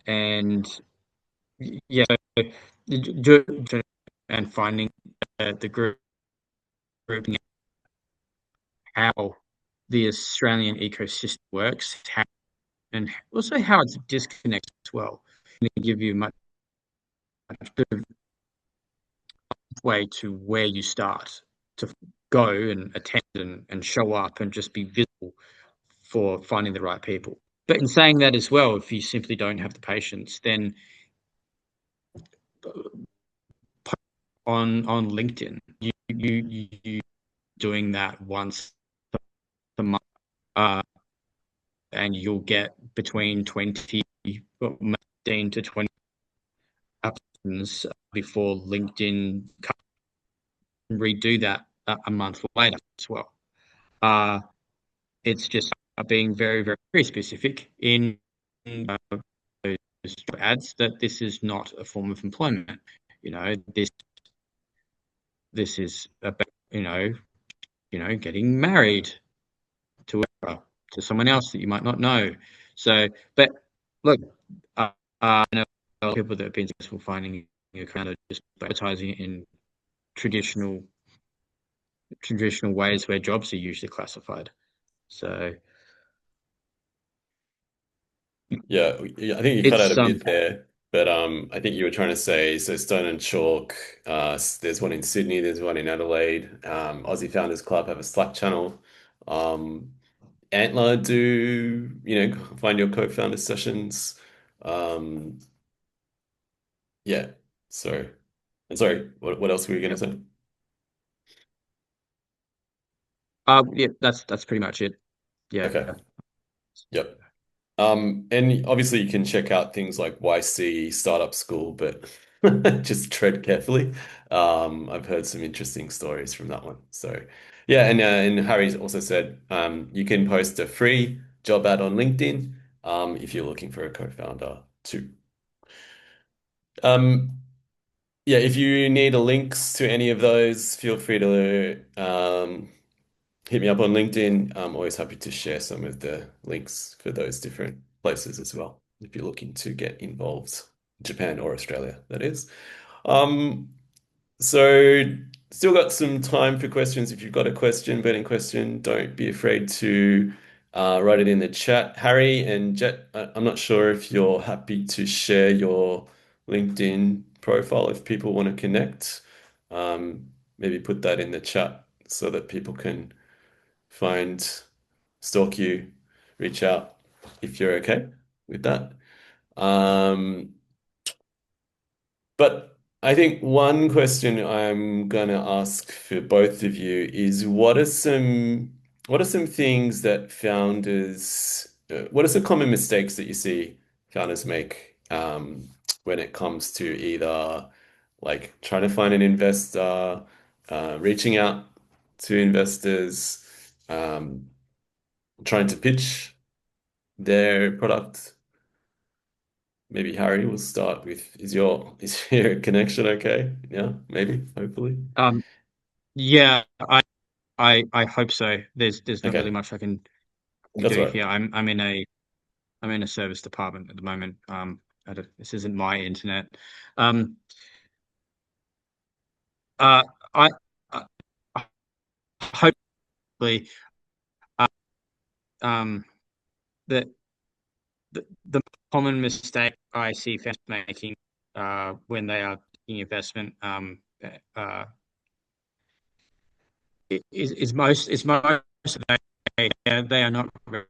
And yeah, and finding the group, how the Australian ecosystem works, and also how it's disconnected as well. And give you much better way to where you start to go and attend and show up and just be visible for finding the right people. But in saying that as well, if you simply don't have the patience, then on LinkedIn, you doing that once a month, and you'll get between 15 to 20 applicants before LinkedIn can redo that a month later as well. It's just being very, very, very specific in those ads that this is not a form of employment. This is about getting married to someone else that you might not know. So, but look, I know people that have been successful finding your kind of just advertising in traditional ways where jobs are usually classified. So Yeah, I think you cut out a bit there, but I think you were trying to say, so Stone and Chalk, there's one in Sydney, there's one in Adelaide. Aussie Founders Club have a Slack channel. Antler do, find your co-founder sessions. Yeah, so, and sorry, what else were you going to say? yeah, that's pretty much it. Yeah. Okay. Yep. And obviously you can check out things like YC Startup School, but just tread carefully. I've heard some interesting stories from that one. So yeah, and Harry's also said you can post a free job ad on LinkedIn if you're looking for a co-founder too. Yeah, if you need links to any of those, feel free to hit me up on LinkedIn. I'm always happy to share some of the links for those different places as well, if you're looking to get involved, Japan or Australia, that is. Um, so still got some time for questions. If you've got a question, burning question, don't be afraid to write it in the chat. Harry and Jet, I'm not sure if you're happy to share your LinkedIn profile if people want to connect. Maybe put that in the chat so that people can find, stalk you, reach out if you're okay with that. But I think one question I'm gonna ask for both of you is what are some things that what are some common mistakes that you see founders make when it comes to either like trying to find an investor, reaching out to investors, um, trying to pitch their product. Maybe Harry will start with, is your connection okay? Yeah, maybe, hopefully. Yeah, I hope so. There's not really Okay, much I can that's do all right. here. I'm in a service department at the moment. This isn't my internet. Um, uh, I, I hopefully uh, um that the common mistake I see founders making when they are taking investment is most they are not ready.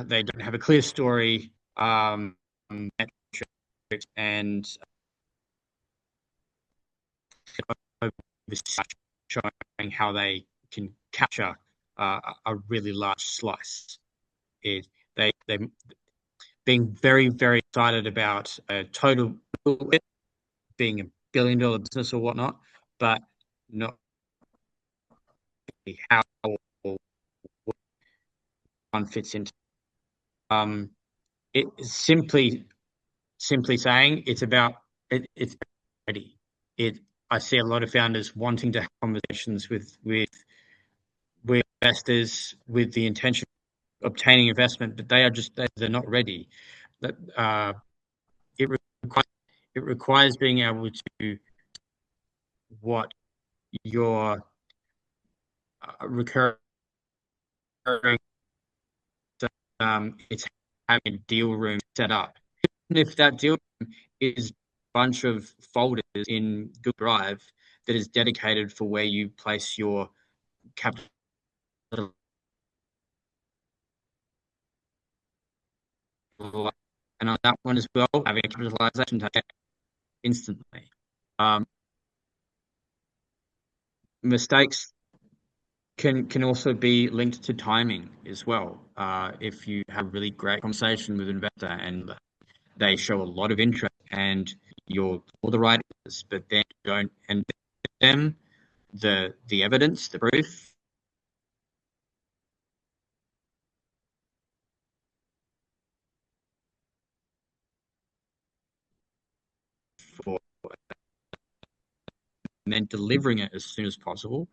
They don't have a clear story, metrics, and showing how they can capture a really large slice. They being very, very excited about a total being $1 billion business or whatnot, but not how one fits into. It simply saying it's about it's ready. I see a lot of founders wanting to have conversations with investors with the intention of obtaining investment, but they're not ready. That it requires being able to what your recurring it's having a deal room set up. And if that deal room is a bunch of folders in Google Drive that is dedicated for where you place your capital, and on that one as well, having a capitalization instantly. Mistakes can also be linked to timing as well. If you have a really great conversation with an investor and they show a lot of interest and you're all the right answers, but then don't and them the evidence, the proof for and then delivering it as soon as possible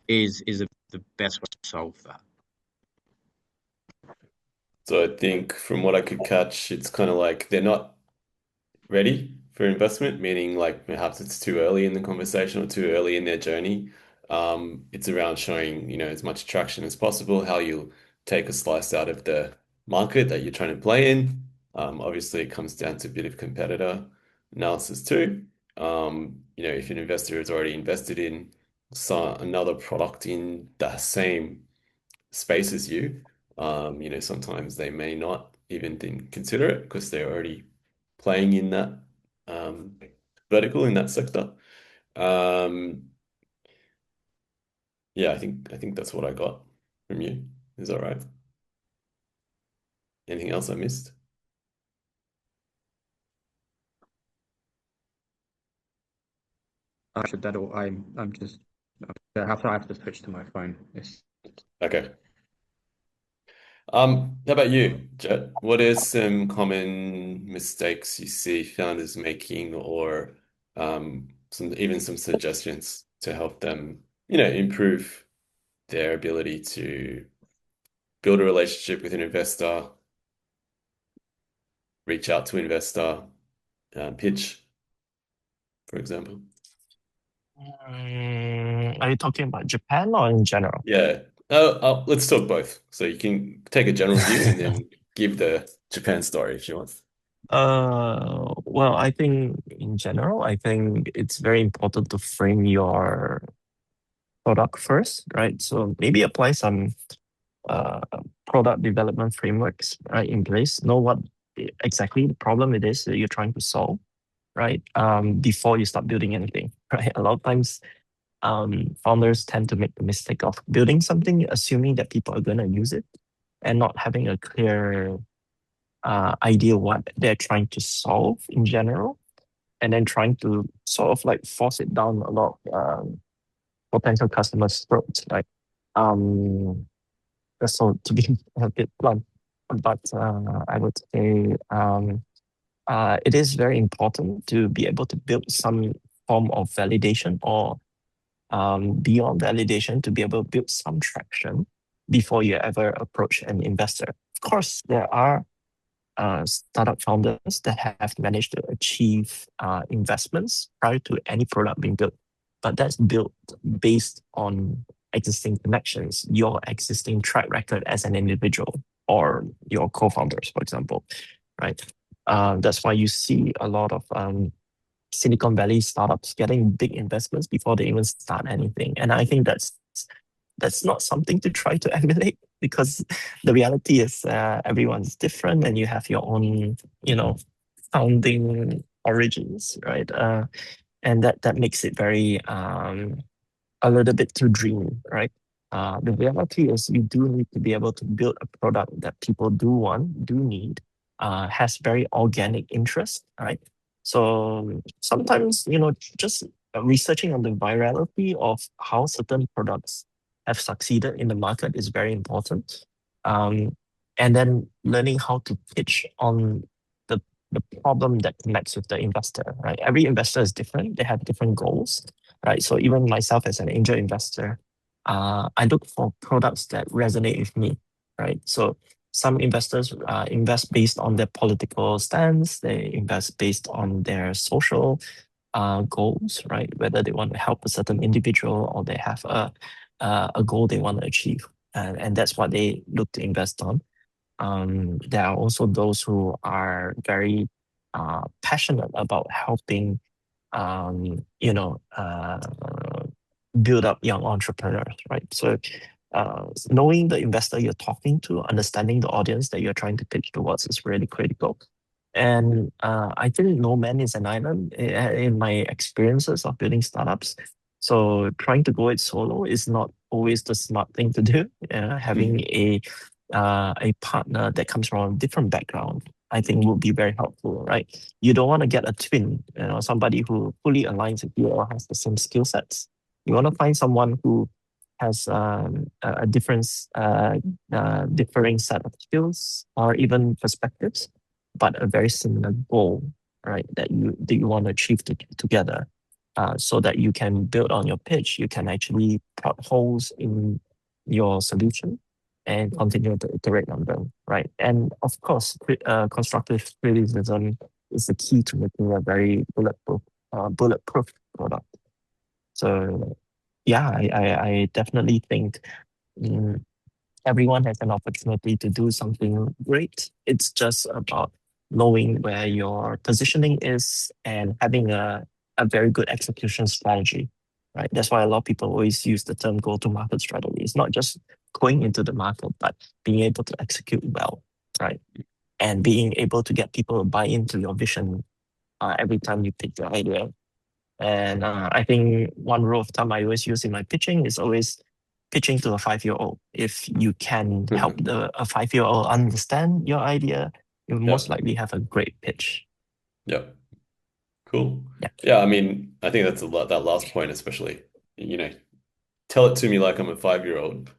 is the best way to solve that. So I think from what I could catch, it's kind of like they're not ready for investment, meaning like perhaps it's too early in the conversation or too early in their journey. It's around showing, as much traction as possible, how you take a slice out of the market that you're trying to play in. Obviously, it comes down to a bit of competitor analysis too. If an investor is already invested in another product in the same space as you, sometimes they may not even consider it because they're already playing in that vertical in that sector. Yeah, I think that's what I got from you. Is that right? Anything else I missed? Actually, that all I'm just I have to switch to my phone. Yes. Okay. How about you, Jet? What are some common mistakes you see founders making, or some suggestions to help them, improve their ability to build a relationship with an investor, reach out to investor, pitch, for example? Are you talking about Japan or in general? Yeah. Let's talk both. So you can take a general view and then give the Japan story if you want. Well, I think in general, I think it's very important to frame your product first, right? So maybe apply some uh, product development frameworks, right, in place. Know what exactly the problem it is that you're trying to solve, right? Before you start building anything, right? A lot of times, founders tend to make the mistake of building something, assuming that people are gonna use it, and not having a clear idea what they're trying to solve in general, and then trying to sort of like force it down a lot of potential customers' throats, right? Um, so to be a bit blunt, but I would say it is very important to be able to build some form of validation or beyond validation to be able to build some traction before you ever approach an investor. Of course, there are startup founders that have managed to achieve investments prior to any product being built, but that's built based on existing connections, your existing track record as an individual or your co-founders, for example, right? That's why you see a lot of Silicon Valley startups getting big investments before they even start anything. And I think that's that's not something to try to emulate, because the reality is everyone's different and you have your own, founding origins, right? And that makes it very a little bit too dreamy, right? The reality is you do need to be able to build a product that people do need, has very organic interest, right? So sometimes, just researching on the virality of how certain products have succeeded in the market is very important. Um, and then learning how to pitch on the the problem that connects with the investor, right? Every investor is different. They have different goals, right? So even myself as an angel investor, I look for products that resonate with me, right? So some investors invest based on their political stance. They invest based on their social goals, right? Whether they want to help a certain individual or they have a goal they want to achieve, and that's what they look to invest on. There are also those who are very passionate about helping you know, build up young entrepreneurs, right? So, knowing the investor you're talking to, understanding the audience that you're trying to pitch towards is really critical. And I think no man is an island in my experiences of building startups. So trying to go it solo is not always the smart thing to do. Having a partner that comes from a different background, I think would be very helpful, right? You don't want to get a twin, somebody who fully aligns with you or has the same skill sets. You want to find someone who has a different, differing set of skills or even perspectives, but a very similar goal, right? That you want to achieve together, so that you can build on your pitch. You can actually plot holes in your solution and continue to iterate on them, right? And of course, constructive criticism is the key to making a very bulletproof product. So, yeah, I definitely think everyone has an opportunity to do something great. It's just about knowing where your positioning is and having a very good execution strategy, right? That's why a lot of people always use the term go-to-market strategy. It's not just going into the market, but being able to execute well, right? And being able to get people to buy into your vision every time you pitch your idea. And I think one rule of thumb I always use in my pitching is always pitching to a 5-year-old. If you can help a 5-year-old understand your idea, you most likely have a great pitch. Yep. Cool. Yeah. Yeah, I mean, I think that's a lot, that last point especially, tell it to me like I'm a 5-year-old.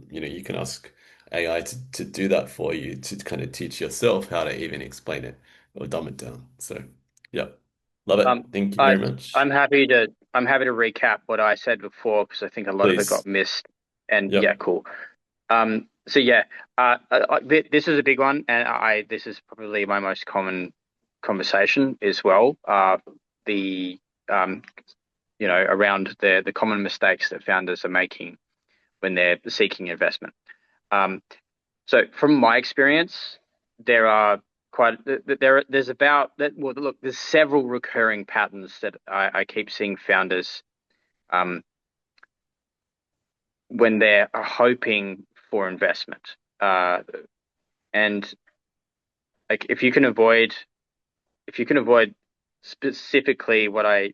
You can ask AI to do that for you, to kind of teach yourself how to even explain it or dumb it down. So, yeah, love it. Thank you I, very much. I'm happy to recap what I said before because I think a lot of it Please. got missed. And Yep. yeah, cool. So yeah, this is a big one, and this is probably my most common conversation as well. The around the common mistakes that founders are making when they're seeking investment. So from my experience, there are there's about that. Well, look, there's several recurring patterns that I keep seeing founders when they're hoping for investment, and like if you can avoid specifically what I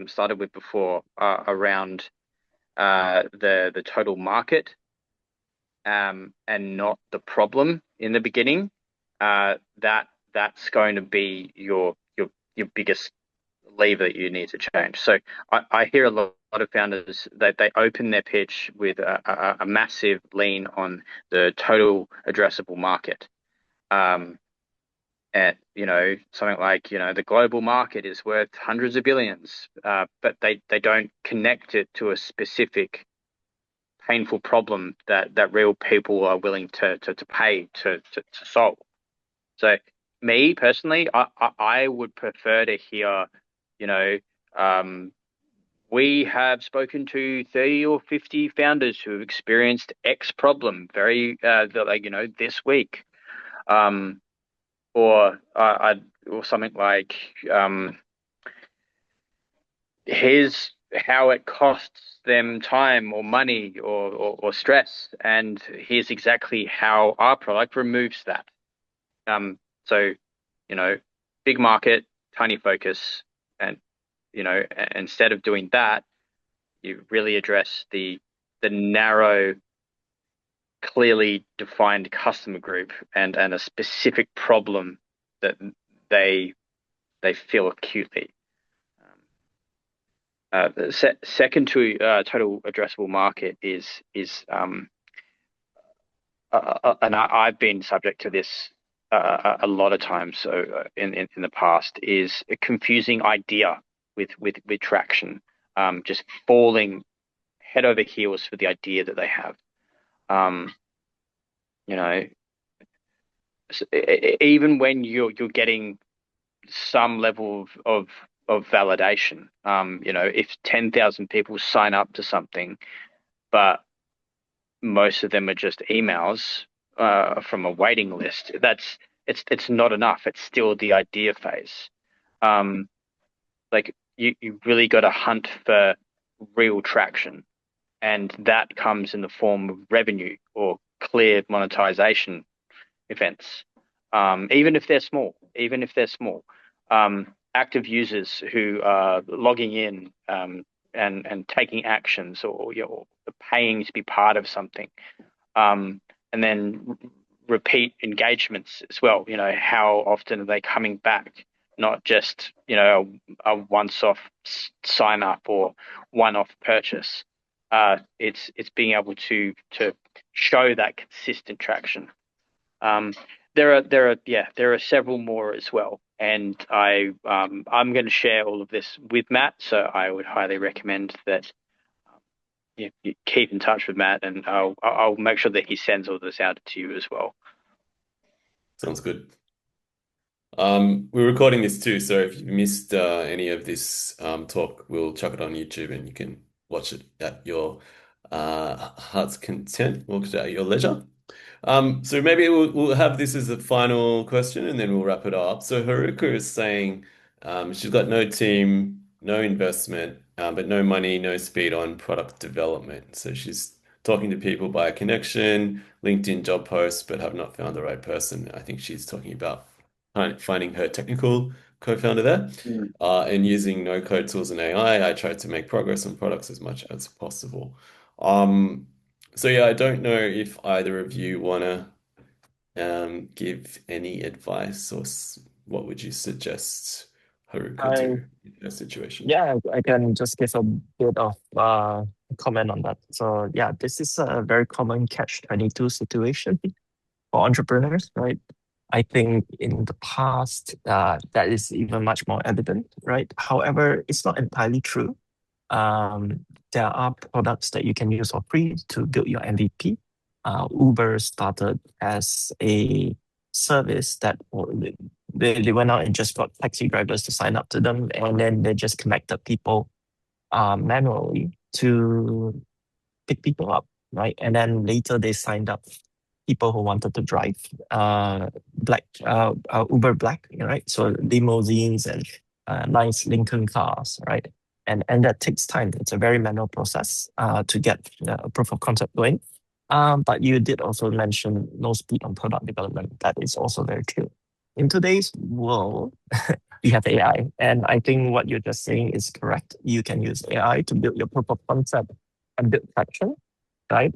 started with before around the total market and not the problem in the beginning, that's going to be your biggest lever that you need to change. So I hear a lot of founders that they open their pitch with a massive lean on the total addressable market. And something like the global market is worth hundreds of billions, but they don't connect it to a specific painful problem that real people are willing to pay to solve. So me personally, I would prefer to hear, we have spoken to 30 or 50 founders who have experienced X problem this week. Or something like, here's how it costs them time or money or stress. And here's exactly how our product removes that. So, big market, tiny focus, and instead of doing that, you really address the narrow, clearly defined customer group and a specific problem that they feel acutely. Second to total addressable market is and I've been subject to this a lot of times. So in the past is a confusing idea with traction, just falling head over heels for the idea that they have. Even when you're getting some level of validation, if 10,000 people sign up to something, but most of them are just emails from a waiting list, it's not enough. It's still the idea phase. Like you really got to hunt for real traction, and that comes in the form of revenue or clear monetization events. Even if they're small, active users who are logging in and taking actions or paying to be part of something, and then repeat engagements as well. How often are they coming back? Not just a once-off sign up or one-off purchase. It's being able to show that consistent traction. There are several more as well, and I'm going to share all of this with Matt. So I would highly recommend that you keep in touch with Matt, and I'll make sure that he sends all this out to you as well. Sounds good. We're recording this too, so if you missed any of this talk, we'll chuck it on YouTube and you can watch it at your heart's content, watch it at your leisure. So maybe we'll have this as the final question and then we'll wrap it up. So Haruka is saying she's got no team, no investment, but no money, no speed on product development. So she's talking to people by connection, LinkedIn job posts, but have not found the right person. I think she's talking about finding her technical co-founder there, and using no-code tools and AI. I tried to make progress on products as much as possible. So yeah, I don't know if either of you wanna give any advice, or what would you suggest Haruka do in that situation? Yeah, I can just give a bit of comment on that. So yeah, this is a very common catch-22 situation for entrepreneurs, right? I think in the past, that is even much more evident, right? However, it's not entirely true. There are products that you can use for free to build your MVP. Uber started as a service that they went out and just got taxi drivers to sign up to them, and then they just connected people manually to pick people up, right? And then later they signed up people who wanted to drive Uber Black, right? So limousines and nice Lincoln cars, right? And that takes time. It's a very manual process to get a proof of concept going. But you did also mention no speed on product development. That is also very true. In today's world, we have AI, and I think what you're just saying is correct. You can use AI to build your proof of concept and build traction, right?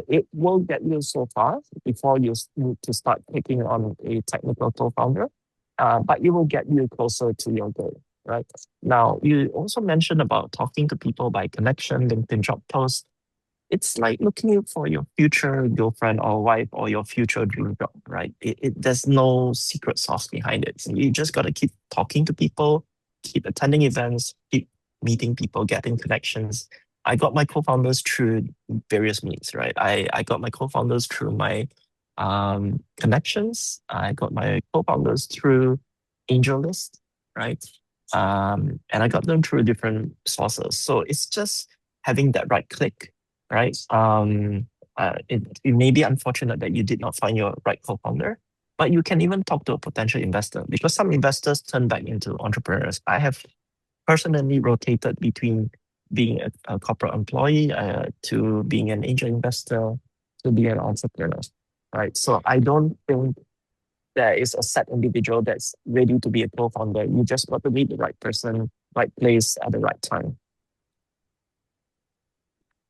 It will get you so far before you need to start taking on a technical co-founder, but it will get you closer to your goal, right? Now, you also mentioned about talking to people by connection, LinkedIn job posts. It's like looking for your future girlfriend or wife or your future dream job, right? There's no secret sauce behind it. So you just got to keep talking to people, keep attending events, keep meeting people, getting connections. I got my co-founders through various means, right? I got my co-founders through my connections. I got my co-founders through AngelList, right? And I got them through different sources. So it's just having that right click, right? It may be unfortunate that you did not find your right co-founder, but you can even talk to a potential investor, because some investors turn back into entrepreneurs. I have personally rotated between being a corporate employee, to being an angel investor, to being an entrepreneur, right? So I don't think there is a set individual that's ready to be a co-founder. You just got to meet the right person, right place at the right time.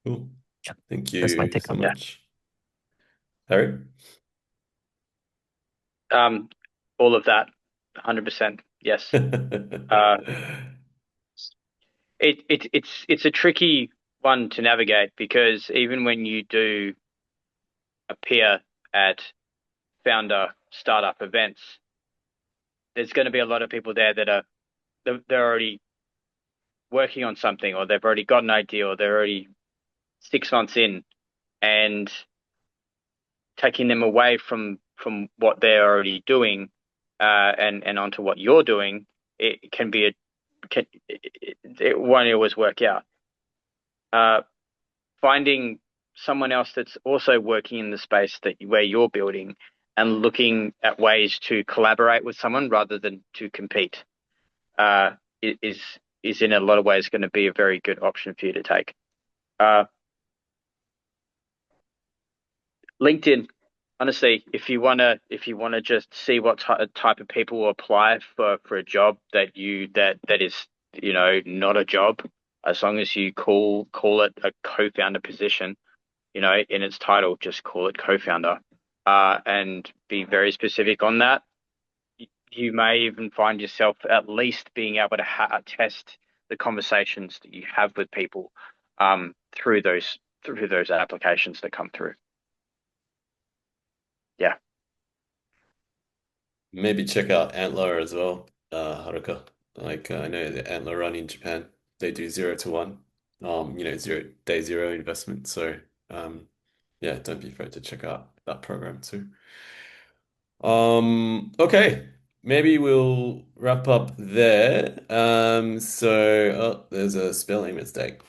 Cool. Yeah, Thank that's my you take so on that. much. Harry? All of that, 100%. Yes. It's a tricky one to navigate, because even when you do appear at founder startup events, there's going to be a lot of people there that are they're already working on something, or they've already got an idea, or they're already 6 months in, and taking them away from what they're already doing, and onto what you're doing, it can be it won't always work out. Finding someone else that's also working in the space where you're building, and looking at ways to collaborate with someone rather than to compete, is in a lot of ways going to be a very good option for you to take. LinkedIn, honestly, if you wanna just see what type of people will apply for a job that is, not a job, as long as you call it a co-founder position, in its title, just call it co-founder, and be very specific on that. You may even find yourself at least being able to test the conversations that you have with people, through those applications that come through. Yeah. Maybe check out Antler as well, Haruka. Like, I know the Antler run in Japan, they do 0 to 1, day zero investment. So, yeah, don't be afraid to check out that program too. Okay, maybe we'll wrap up there. There's a spelling mistake.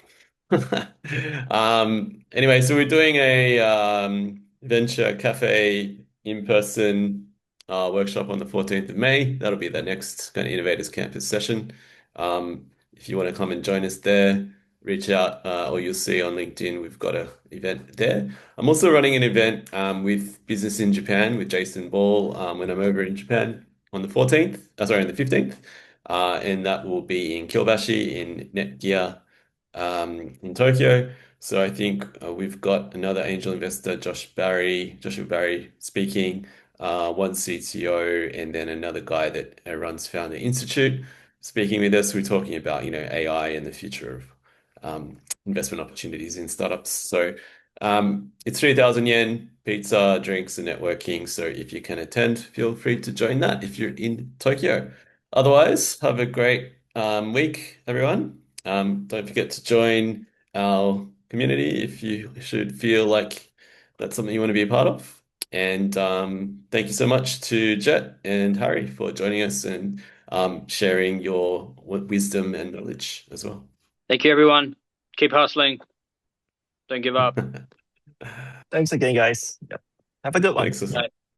Anyway, so we're doing a venture cafe in-person workshop on the 14th of May. That'll be the next kind of Innovators Campus session. If you want to come and join us there, reach out, or you'll see on LinkedIn we've got an event there. I'm also running an event with Business in Japan with Jason Ball when I'm over in Japan on the 14th, on the 15th, and that will be in Kyobashi in Netgear in Tokyo. So I think we've got another angel investor, Joshua Barry speaking, one CTO, and then another guy that runs Founder Institute speaking with us. We're talking about, AI and the future of investment opportunities in startups. So it's 3,000 yen, pizza, drinks, and networking. So if you can attend, feel free to join that if you're in Tokyo. Otherwise, have a great week, everyone. Don't forget to join our community if you should feel like that's something you want to be a part of. And thank you so much to Jet and Harry for joining us and sharing your wisdom and knowledge as well. Thank you, everyone. Keep hustling. Don't give up. Thanks again, guys. Yep. Have a good one. Thanks.